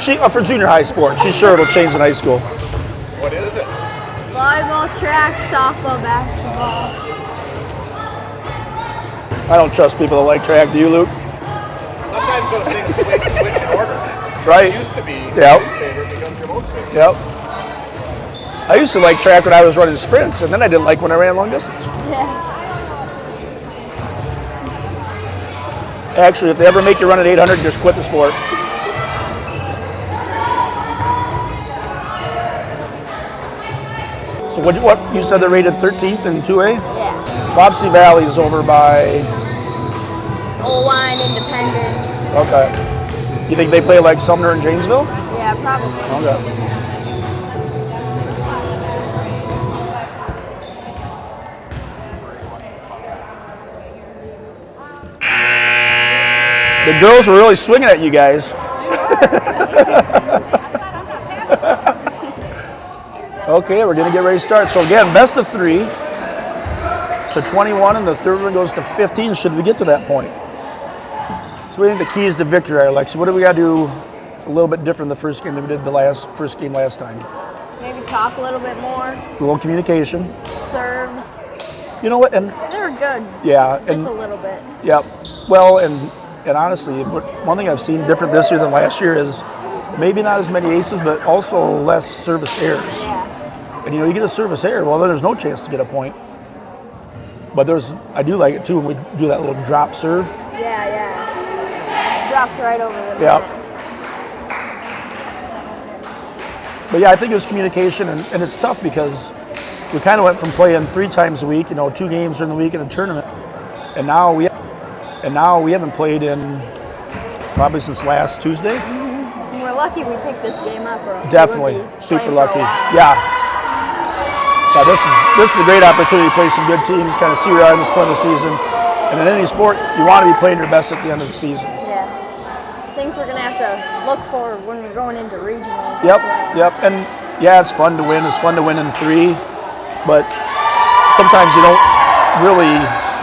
She for junior high sports. She's sure it'll change in high school. What is it? volleyball, track, softball, basketball. I don't trust people that like track. Do you, Luke? Sometimes those things switch in order. Right. It used to be Yep. your favorite becomes your most favorite. Yep. I used to like track when I was running sprints, and then I didn't like when I ran long distance. Yeah. Actually, if they ever make you run at 800, just quit the sport. So what you said they're rated 13th in 2A? Yeah. Wapsie Valley is over by. O-line, Independence. Okay. You think they play like Sumner and Janesville? Yeah, probably. Okay. The girls were really swinging at you guys. Okay, we're gonna get ready to start. So again, best of 3 to 21, and the third one goes to 15. Should we get to that point? So we think the keys to victory are, Alexi, what do we got to do a little bit different the first game than we did the first game last time? Maybe talk a little bit more. A little communication. Serves. You know what? And They were good. yeah, Just and a little bit. yeah. Well, and honestly, one thing I've seen different this year than last year is maybe not as many aces, but also less service errors. Yeah. And you get a service error, well, then there's no chance to get a point. But I do like it too when we do that little drop serve. Yeah, yeah. Drops right over the Yeah. net. But yeah, I think it was communication, and it's tough because we kind of went from playing 3 times a week, 2 games during the week in a tournament, and now we haven't played in probably since last Tuesday. And we're lucky we picked this game up, or else Definitely, we would be super playing for a lucky. while. Yeah. Yeah, this is a great opportunity to play some good teams, kind of see where you are in this point of the season. And in any sport, you want to be playing your best at the end of the season. Yeah. Things we're going to have to look for when we're going into regionals. as Yep, well. yep. And yeah, it's fun to win. It's fun to win in 3, but sometimes you don't really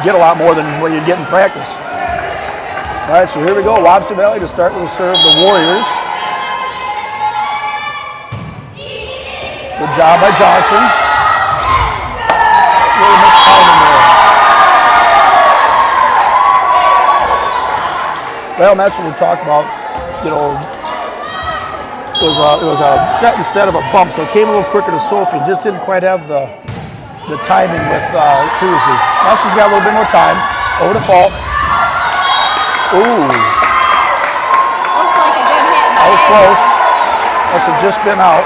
get a lot more than what you get in practice. All right, so here we go. Wapsie Valley to start with a serve, the Warriors. Good job by Johnson. Really missed timing there. Well, and that's what we talked about. It was a set instead of a pump, so it came a little quicker to Sophie. Just didn't quite have the timing with Cruzy. Now she's got a little bit more time. Over to Falk. Ooh, Looked like a good hit. that was close. Must have just been out.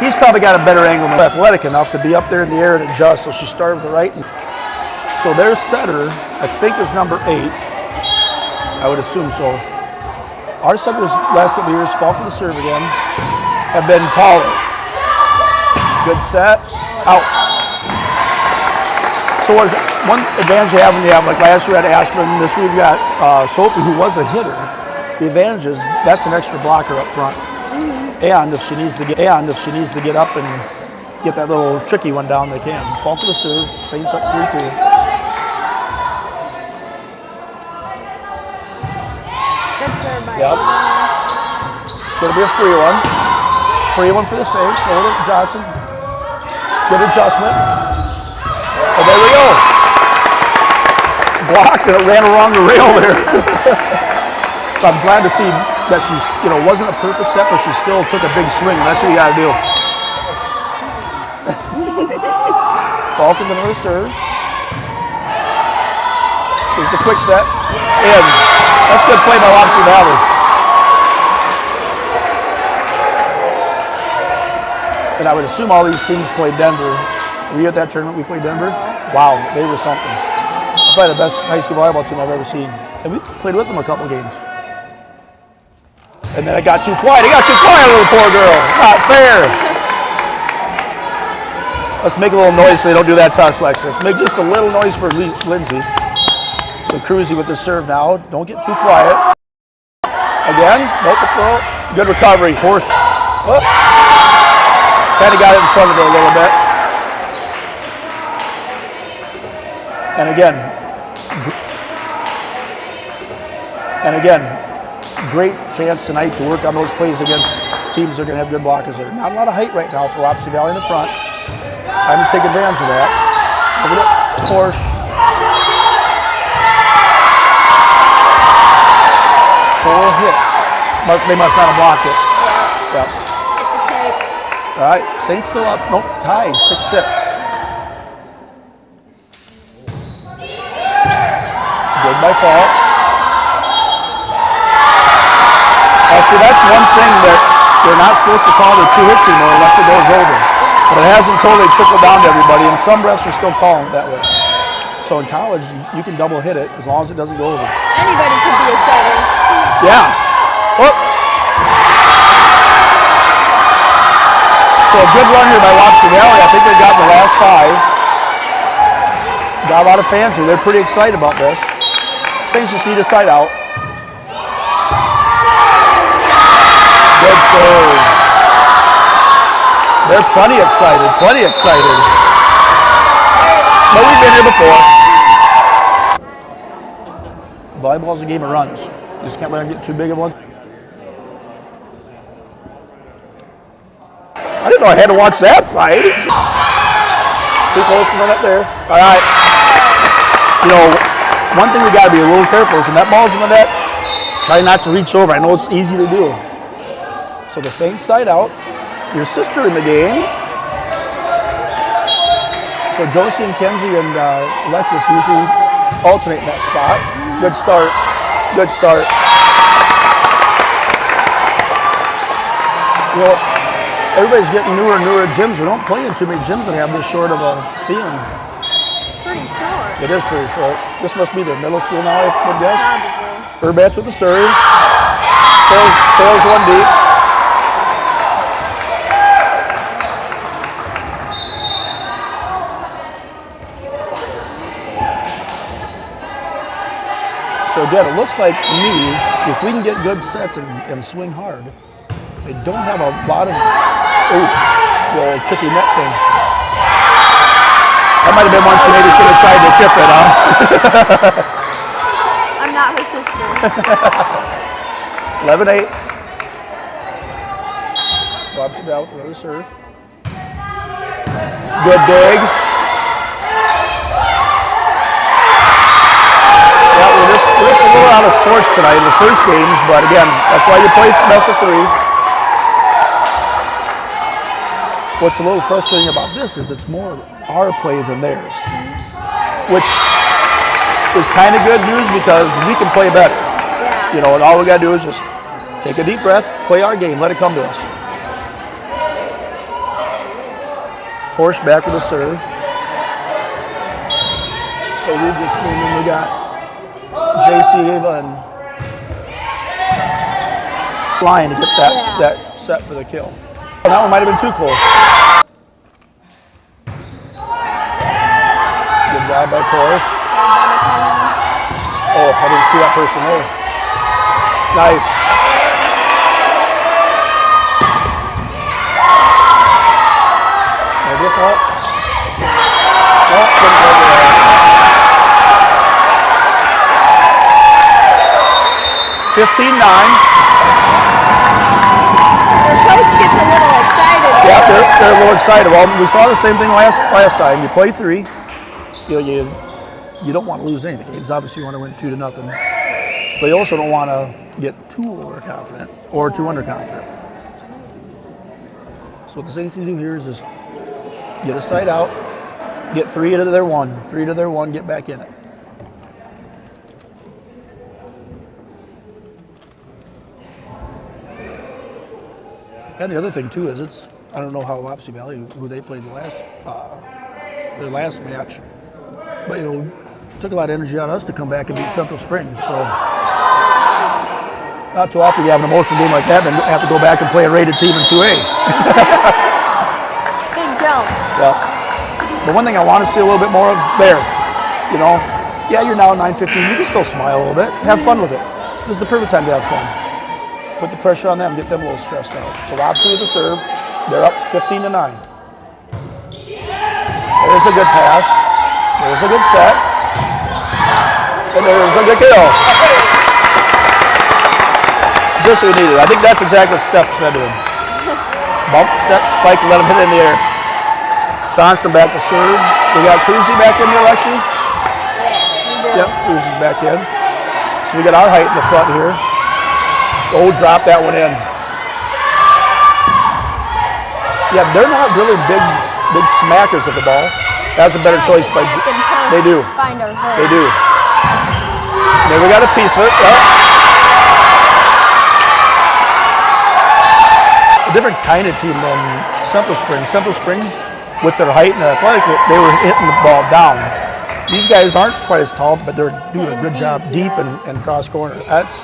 He's probably got a better angle than athletic enough to be up there in the air and adjust, so she started with the right. So their setter, I think, is number 8. I would assume so. Our setters last couple of years, Falk with the serve again, have been taller. Good set, out. So what is it? One advantage you have when you have, like last year at Aspen, this year we've got Sophie, who was a hitter. The advantage is that's an extra blocker up front. And if she needs to get up and get that little tricky one down, they can. Falk with the serve, Saints up 3-2. Good serve by Yep. It's going to be a free one. Free one for the Saints. Over to Johnson. Good adjustment. And there we go. Blocked and it ran along the rail there. So I'm glad to see that she, wasn't a perfect step, but she still took a big swing. That's what you got to do. Falcon another serve. Here's the quick set. In. That's a good play by Wapsie Valley. And I would assume all these teams played Denver. Were you at that tournament we played Denver? Wow, they were something. Probably the best high school volleyball team I've ever seen. And we played with them a couple games. And then it got too quiet. It got too quiet, little poor girl. Not fair. Let's make a little noise so they don't do that to us, Lex. Let's make just a little noise for Lindsay. So Cruzy with the serve now. Don't get too quiet. Again. Nope. Good recovery. Horse. Oh. Kind of got it in front of her a little bit. And again, great chance tonight to work on those plays against teams that are going to have good blockers there. Not a lot of height right now for Wapsie Valley in the front. Time to take advantage of that. Look at it. Porsche. Four hits. They must not have blocked it. Yep. All right, Saints still up. Nope, tied, 6-6. Good by Fault. See, that's one thing that they're not supposed to call the 2 hits anymore unless it goes over. But it hasn't totally trickled down to everybody, and some refs are still calling it that way. So in college, you can double hit it as long as it doesn't go over. Anybody could be a setter. Yeah. Oh. So a good run here by Wapsie Valley. I think they got the last 5. Got a lot of fans here. They're pretty excited about this. Saints just need a side out. Good serve. They're plenty excited. But we've been here before. Volleyball's a game of runs. You just can't let them get too big of one. I didn't know I had to watch that side. Too close to the net there. All right. One thing we got to be a little careful is when that ball's in the net, try not to reach over. I know it's easy to do. So the Saints side out. Your sister in the game. So Josie and Kenzie and Alexis usually alternate in that spot. Good start. Everybody's getting newer and newer gyms. We don't play in too many gyms that have this short of a ceiling. It's pretty short. It is pretty short. This must be their middle school now, I would guess. Probably. Urbats with the serve. Sails one deep. So again, it looks like to me, if we can get good sets and swing hard, they don't have a lot of the tricky net thing. That might have been one she maybe should have tried to tip it, huh? I'm not her sister. 11-8. Wapsie Valley with another serve. Good dig. Yeah, we're just a little out of sorts tonight in the first games, but again, that's why you play best of 3. What's a little frustrating about this is it's more our play than theirs, which is kind of good news because we can play better. Yeah. And all we got to do is just take a deep breath, play our game, let it come to us. Porsche back with a serve. So we just came in, we got JC Ava and Ryan to get that set for the kill. That one might have been too close. Good job by Porsche. Oh, I didn't see that person there. Nice. No default. No, couldn't go there. 15-9. they're a little excited. Well, we saw the same thing last time. You play 3. You don't want to lose any of the games. Obviously, you want to win 2-0. But you also don't want to get too overconfident or too underconfident. So what the Saints need to do here is just get a side out, get 3 to their 1, 3 to their 1, get back in it. And the other thing too is I don't know how Wapsie Valley, who they played their last match, but took a lot of energy out of us to come back and beat Central Springs. So not too often you have an emotional game like that, then have to go back and play a rated team in 2A. Big jump. Yeah. But one thing I want to see a little bit more of there, yeah, you're now at 9:15. You can still smile a little bit, have fun with it. This is the perfect time to have fun. Put the pressure on them, get them a little stressed out. So Wapsie with the serve, they're up 15-9. There's a good pass. There's a good set. And there's a good kill. Just what we needed. I think that's exactly what Steph said to him. Bump, set, spike, let him hit it in the air. Johnston back to serve. We got Cruzy back in here, Lexi? Yes, we do. Yep, Cruzy's back in. So we got our height in the front here. Oh, drop that one in. Yeah, they're not really big smackers of the ball. That's a better choice. By they do. Find our hole. They do. There we got a piece of it. A different kind of team than Central Springs. Central Springs, with their height and their athletic, they were hitting the ball down. These guys aren't quite as tall, but they're doing a good job deep and cross corner. That's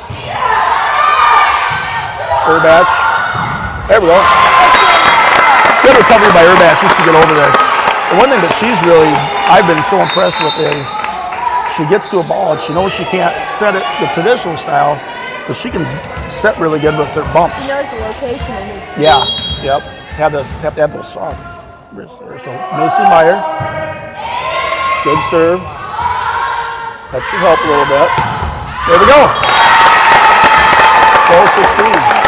Urbach. There we go. Good recovery by Urbach just to get over there. The one thing that I've been so impressed with is she gets to a ball and she knows she can't set it the traditional style, but she can set really good with her bumps. She knows the location it needs to be. Yeah, yep. Have to have those soft wrists there. So Macy Meyer, good serve. That should help a little bit. There we go. 12-16.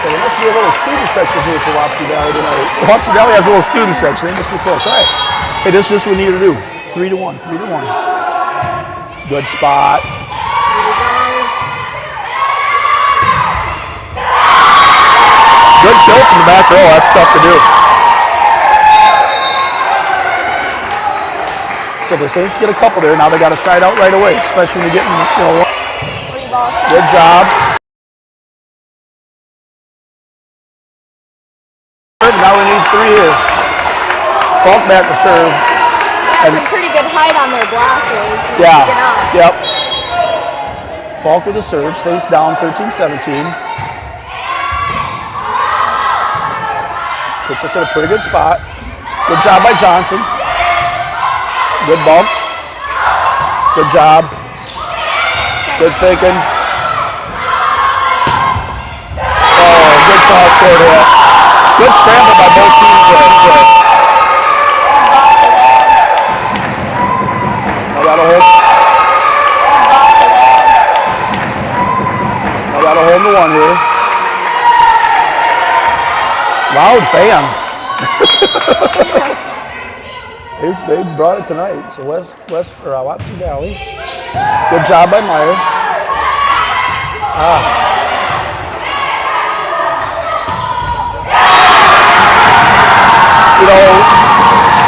So there must be a little student section here for Wapsie Valley tonight. Wapsie Valley has a little student section. They must be close. All right. Hey, this is just what we need to do. 3-1, 3-1. Good spot. Good kill from the back row. That's tough to do. So the Saints get a couple there. Now they got a side out right away, especially when you're getting, good job. Now we need 3 here. Falk back to serve. Got some pretty good height on their blockers. Yeah. Get up. Yep. Falk with the serve. Saints down 13-17. Puts us in a pretty good spot. Good job by Johnson. Good bump. Good job. Good thinking. Oh, good cross court hit. Good scramble by both teams there. I got a hold the one here. Loud fans. they brought it tonight. So Wapsie Valley. Good job by Meyer.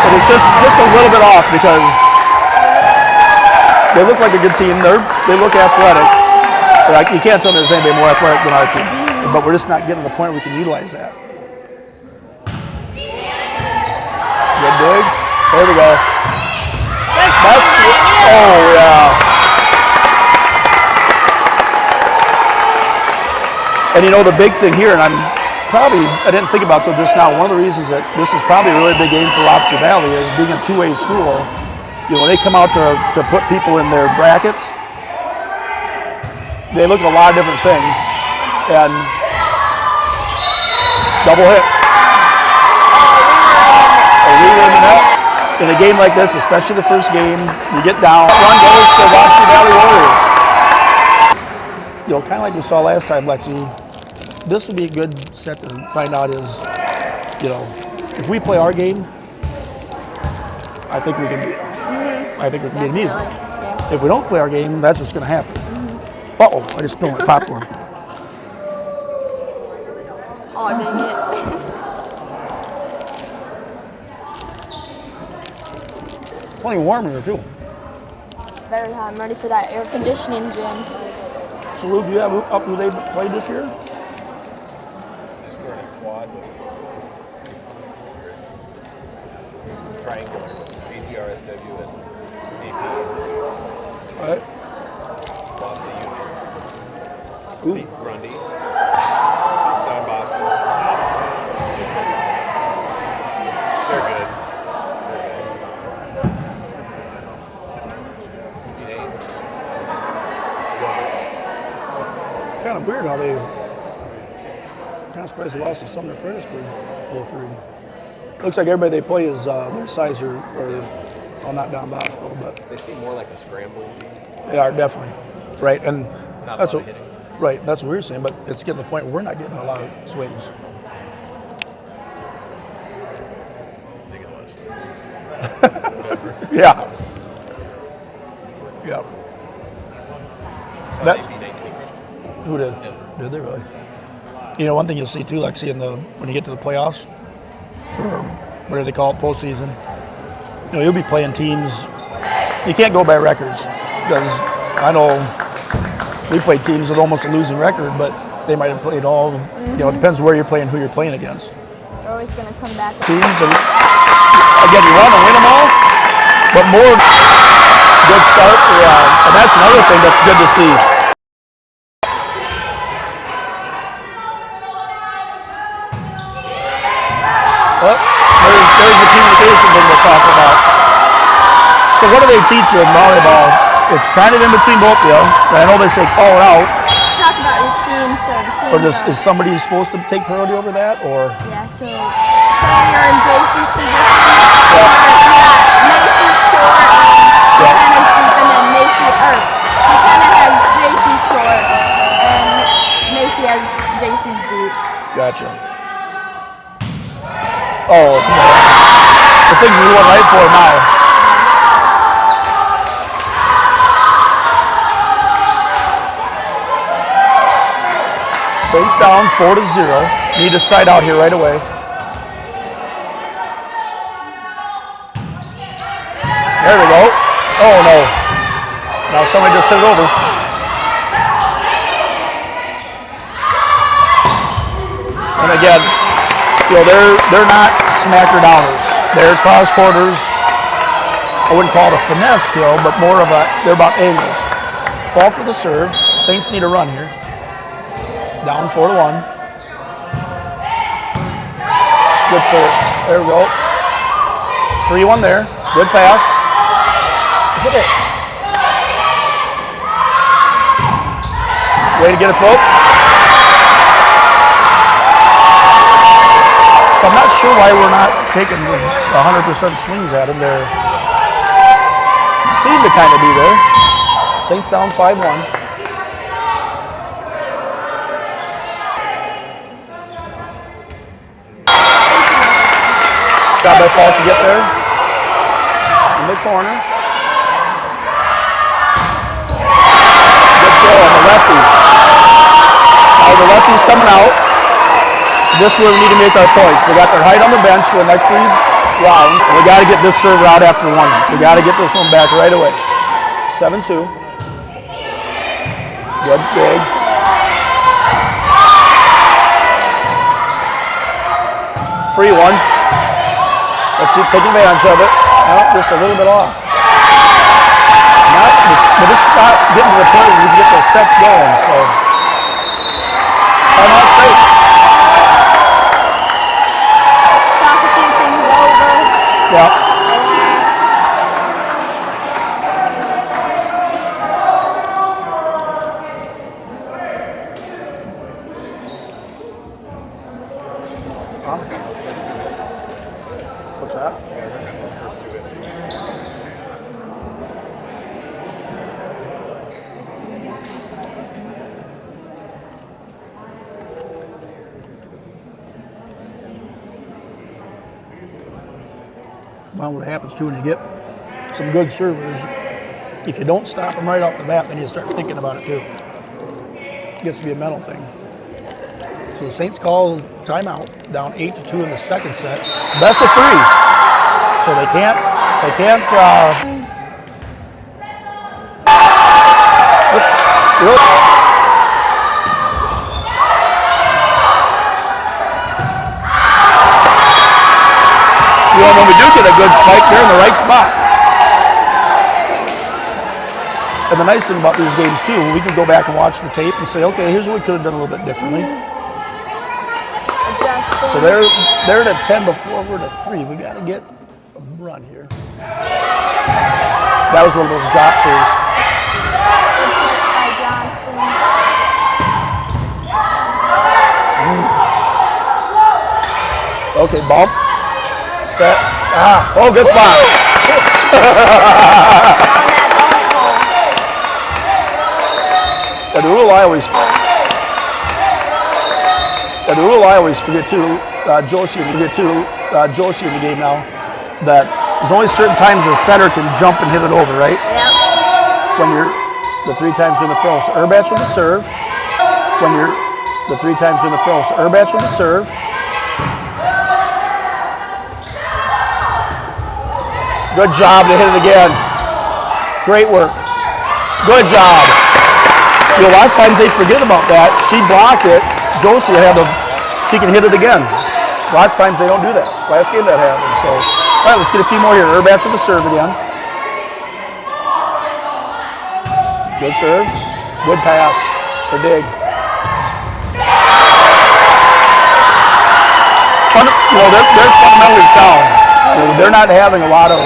It was just a little bit off because they look like a good team. They look athletic. But you can't tell me there's anybody more athletic than our team. But we're just not getting to the point where we can utilize that. Good dig. There we go. Oh, yeah. And the big thing here, and I didn't think about this just now, one of the reasons that this is probably a really big game for Wapsie Valley is being a 2A school. When they come out to put people in their brackets, they look at a lot of different things. And double hit. In a game like this, especially the first game, you get down. One goes to Wapsie Valley Warriors. Kind of like we saw last time, Lexi. this would be a good set to find out is, you know, if we play our game, I think we can beat them. I think we can beat them easily. Yeah. If we don't play our game, that's what's going to happen. Uh-oh, I just spilled my popcorn. Oh, dang it. Plenty warm here, too. Very hot. I'm ready for that air conditioning gym. So, Lou, do you have up who they played this year? We're in a quad with triangular, ATRSW and AP. All right. Lost to Ooh. Union. Grundy. Don Bosco. They're good. Kind of weird how they kind of surprised they lost to Sumner Fredericksburg 0-3. Looks like everybody they play is their size or well, not Don Bosco, but They seem more like a scrambling team. they are definitely right. And Not that's a what lot of hitting. right. That's what we were saying. But it's getting to the point where we're not getting a lot of swings. They get a lot of stuff. Yeah. Yeah. So That- they beat 19. Who did? Did they really? You know, one thing you'll see too, Lexi, when you get to the playoffs, or whatever they call it, postseason, you know, you'll be playing teams. You can't go by records because I know we played teams with almost a losing record, but they might have played all. You know, it depends where you're playing, who you're playing against. They're always going to come back. Teams, and again, you want to win them all, but more good start. And that's another thing that's good to see. Well, there's the communication thing we're talking about. So what do they teach you in volleyball? It's kind of in between both of you. I know they say call it out. Talk about your seams, so the seams Or are... is somebody supposed to take priority over that? Or Yeah, so say you're in JC's position, or you got Macy's short and McKenna's deep, and then McKenna has JC short and Macy has JC's deep. gotcha. Oh, the things we went right for now. Saints down 4-0. Need to side out here right away. There we go. Oh no. Now somebody just hit it over. And again, you know, they're not smacker downers. They're cross quarters. I wouldn't call it a finesse kill, but more of they're about angles. Fault with the serve. Saints need a run here. Down 4-1. Good serve. There we go. 3-1 there. Good pass. Hit it. Way to get it broke. So I'm not sure why we're not taking 100% swings at him there. Seem to kind of be there. Saints down 5-1. Got by fault to get there. In the corner. Good throw on the lefty. Now the lefty's coming out. So this is where we need to make our points. They got their height on the bench for the next 3 rounds. And we got to get this server out after 1. We got to get this one back right away. 7-2. Good bigs. 3-1. Let's see, take advantage of it. No, just a little bit off. But this spot getting to the point where we can get those sets going. So, timeout Saints. Talk a few things over. Yeah. Relax. What's that? Well, what happens too when you get some good servers, if you don't stop them right off the bat, then you start thinking about it too. It gets to be a mental thing. So the Saints call timeout, down 8-2 in the second set. Best of 3. So they can't. When we do get a good spike, they're in the right spot. And the nice thing about these games too, we can go back and watch the tape and say, okay, here's what we could have done a little bit differently. So they're at a 10 before we're at a 3. We got to get a run here. That was one of those drop serves. By Johnston. Okay, bump. Set. Oh, good spot. And the rule I always forget too, Joshi in the game now, that there's only certain times the center can jump and hit it over, right? Yep. When you're the 3 times in the throw. So Erbach with the serve. When you're the 3 times in the throw. So Erbach with the serve. Good job to hit it again. Great work. Good job. You know, a lot of times they forget about that. She blocked it. Josie she can hit it again. Lots of times they don't do that. Last game that happened. So, all right, let's get a few more here. Erbach with the serve again. Good serve. Good pass. Or dig. They're fundamentally sound. They're not having a lot of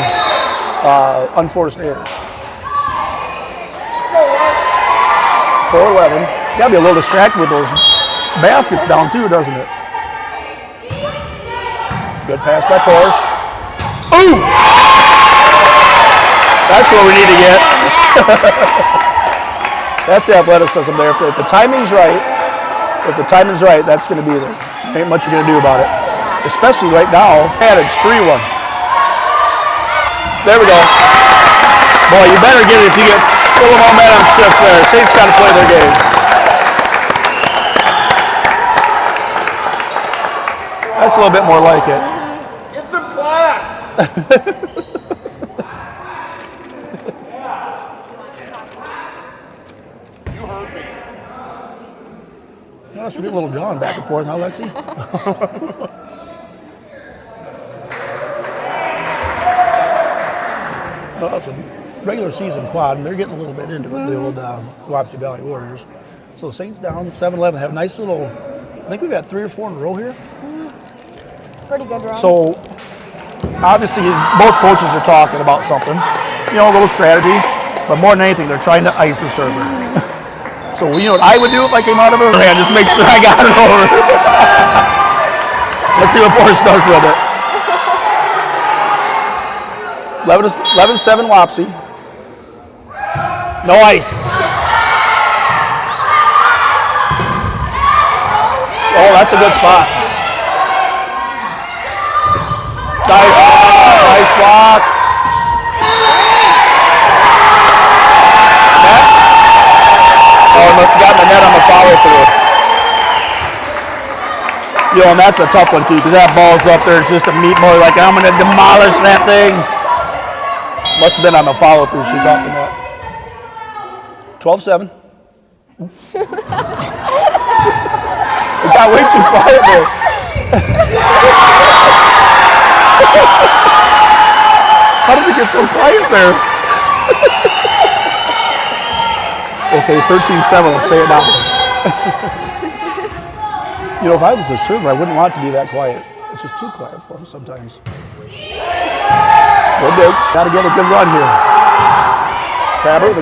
unforced errors. 4-11. You gotta be a little distracted with those baskets down too, doesn't it? Good pass by Porsche. Ooh! That's what we need to get. That's the athleticism there. If the timing's right, that's going to be there. Ain't much you're going to do about it. Especially right now, advantage 3-1. There we go. Boy, you better get it if you get a little momentum shift there. Saints got to play their game. That's a little bit more like it. Get some class. You heard me. Well, should be a little John back and forth, huh, Lexi? Well, it's a regular season quad, and they're getting a little bit into it, the old Wapsie Valley Warriors. So the Saints down 7-11, have a nice little, I think we've got 3 or 4 in a row here. Pretty good run. So obviously both coaches are talking about something, a little strategy, but more than anything, they're trying to ice the server. So you know what I would do if I came out of a hand? Just make sure I got it over. Let's see what Porsche does with it. 11-7 Wapsie. No ice. Oh, that's a good spot. Nice block. Net? Oh, must have gotten the net on the follow through. And that's a tough one too, because that ball's up there. It's just a meat more like I'm going to demolish that thing. Must have been on the follow through. She caught the net. 12-7. It got way too quiet there. How did it get so quiet there? Okay, 13-7, let's say it now. If I was a server, I wouldn't want it to be that quiet. It's just too quiet for me sometimes. Good dig. Got to get a good run here. Faber,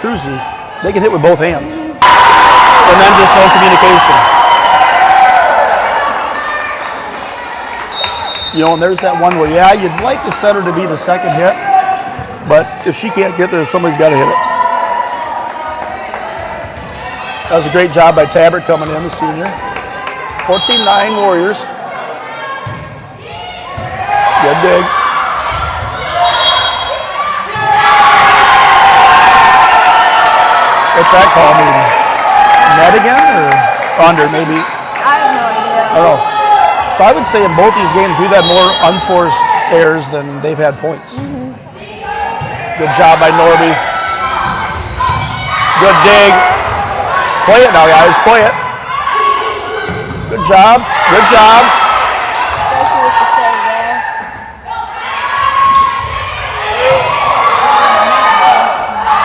Cruzy, they can hit with both hands. And then just no communication. And there's that one where, you'd like the setter to be the second hit, but if she can't get there, somebody's got to hit it. That was a great job by Tabbert coming in, the senior. 14-9 Warriors. Good dig. What's that call mean? Net again or under maybe? I have no idea. I don't know. So I would say in both these games we've had more unforced errors than they've had points. Good job by Norby. Good dig. Play it now, guys. Play it. Good job. Good job. Josie with the save there.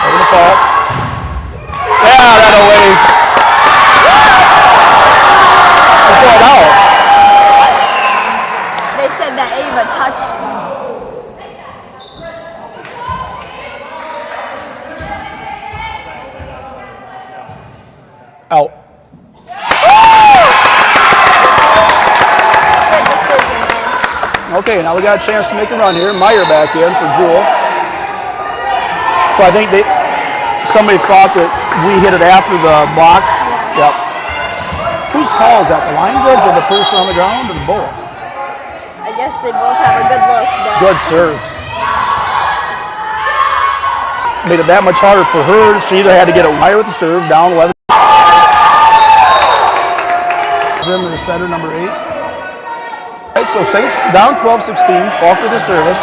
Over the fault. Yeah, that away. Pull it out. They said that Ava touched him. Out. Good decision there. Okay, now we got a chance to make a run here. Meyer back in for Jewel. So I think somebody thought that we hit it after the block. Yeah. Yep. Whose call is that? The line judge or the person on the ground or both? I guess they both have a good look. But Good serve. Made it that much harder for her. She either had to get it wire with the serve, down 11. In the center, number 8. All right, so Saints down 12-16. Falk with the service.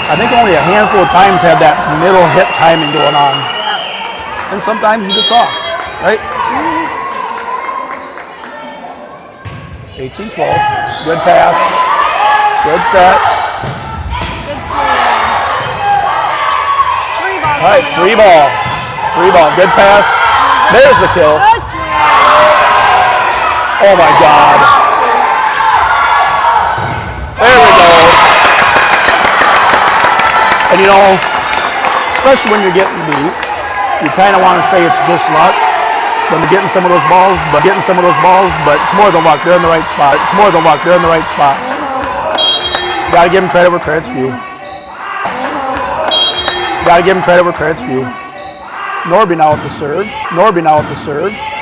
I think only a handful of times have that middle hit timing going on. And sometimes you just off, right? 18-12. Good pass. Good set. good swing. Free ball. All right, coming free up. ball. Free ball. Good pass. There's the kill. Good swing. Oh my God. Wapsie. There we go. And you know, especially when you're getting beat, you kind of want to say it's just luck. When you're getting some of those balls, but it's more than luck. They're in the right spot. It's more than luck. They're in the right spots. Got to give them credit where credit's due. Got to give them credit where credit's due. Norby now with the serve.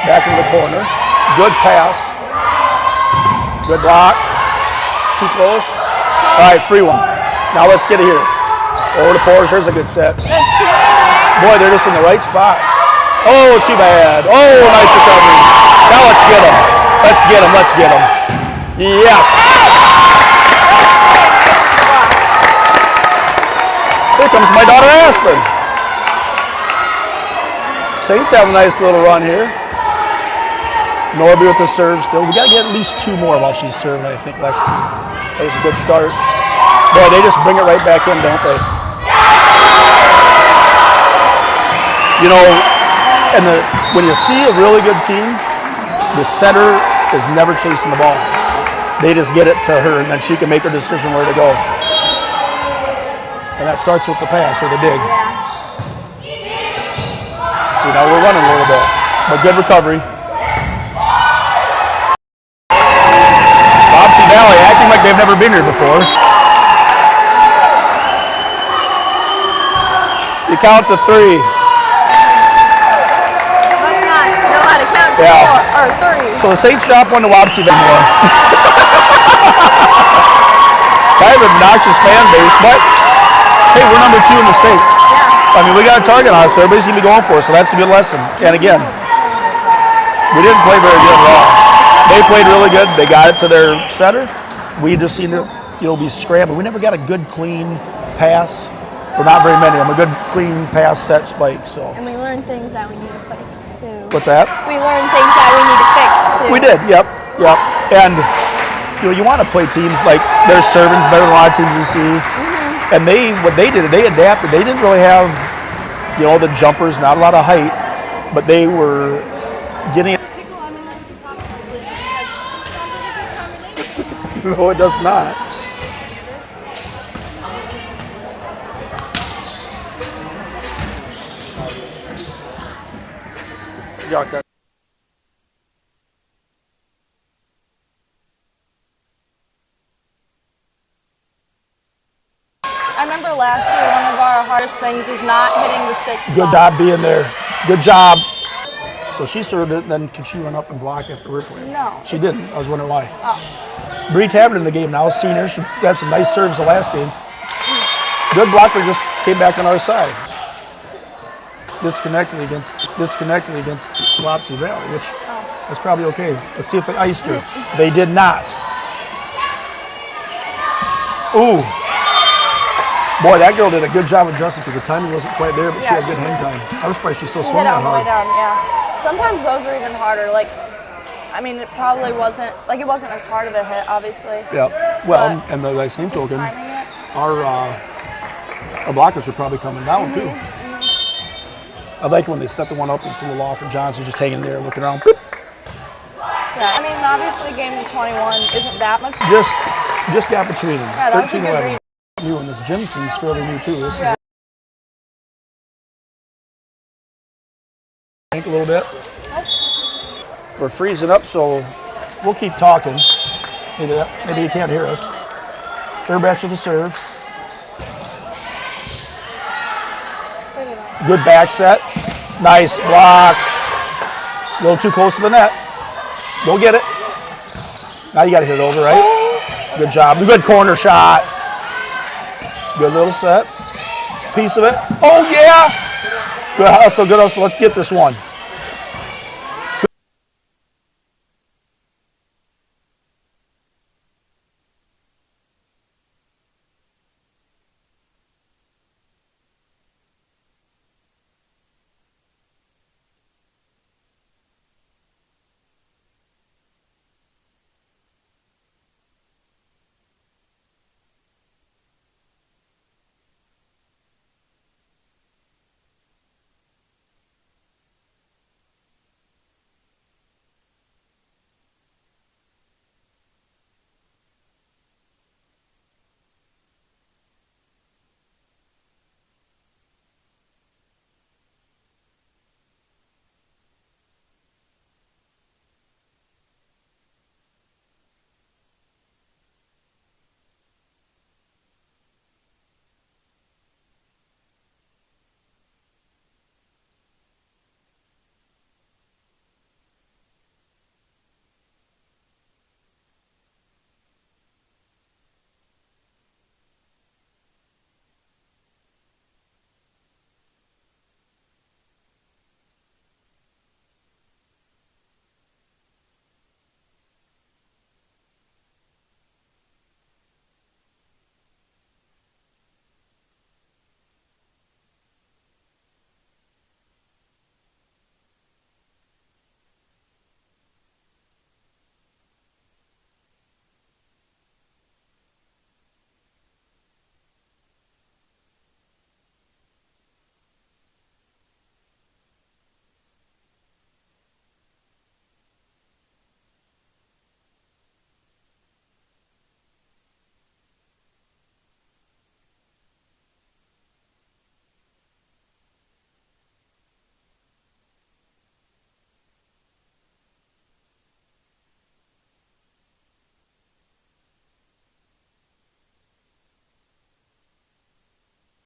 Back into the corner. Good pass. Good block. Too close. All right, free one. Now let's get it here. Over to Porsche. Here's a good set. Good swing there. Boy, they're just in the right spots. Oh, too bad. Oh, nice recovery. Now let's get him. Let's get him. Yes. Good swing. Good block. Here comes my daughter Aspen. Saints have a nice little run here. Norby with the serve still. We got to get at least 2 more while she's serving, I think. That was a good start. Boy, they just bring it right back in, don't they? You know, when you see a really good team, the setter is never chasing the ball. They just get it to her, and then she can make her decision where to go. And that starts with the pass or the dig. Yeah. See, now we're running a little bit, but good recovery. Wapsie Valley acting like they've never been here before. You count to 3. Must not know how to count to 4 or 3. So the Saints drop one to Wapsie Valley. Kind of obnoxious fan base, but hey, we're number 2 in the state. Yeah. I mean, we got a target on us, so everybody's going to be going for it, so that's a good lesson. And again, we didn't play very good at all. They played really good. They got it to their setter. We just seemed to be scrambling. We never got a good, clean pass. Well, not very many of them. A good, clean pass set spike. So. And we learned things that we need to fix too. What's that? We learned things that we need to fix too. We did. Yep. And you want to play teams like their servants better than a lot of teams you see. And what they did, they adapted. They didn't really have, the jumpers, not a lot of height, but they were getting. No, it does not. Got that. I remember last year one of our hardest things was not hitting the 6 spot. Good job being there. Good job. So she served it, then could she run up and block after her play? No. She didn't. I was wondering why. Oh. Bree Tabbert in the game now, senior. She had some nice serves the last game. Good blocker, just came back on our side. Disconnected against Wapsie Valley, which is probably okay. Let's see if they iced her. They did not. Ooh. Boy, that girl did a good job adjusting because the timing wasn't quite there, but she had good hang time. I was surprised she still swung Hit that on the way hard. down, yeah. Sometimes those are even harder. Like, I mean, it probably wasn't, like it wasn't as hard of a hit, obviously. Yeah. Well, But and the same Just token, timing it. our blockers are probably coming down too. I like when they set the one up and it's a little off, and Johnson just hanging there looking around. Boop. Yeah, I mean, obviously, game to 21 isn't that much. Just gap between them. Yeah, that was a 13, good 11. read. New one. This Jimson's fairly new too. This Yeah. is think a little bit. We're freezing up, so we'll keep talking. Maybe you can't hear us. Third back to the serve. Good back set. Nice block. A little too close to the net. Go get it. Now you got to hit it over, right? Good job. Good corner shot. Good little set. Piece of it. Oh, yeah. Good hustle, good hustle. Let's get this one.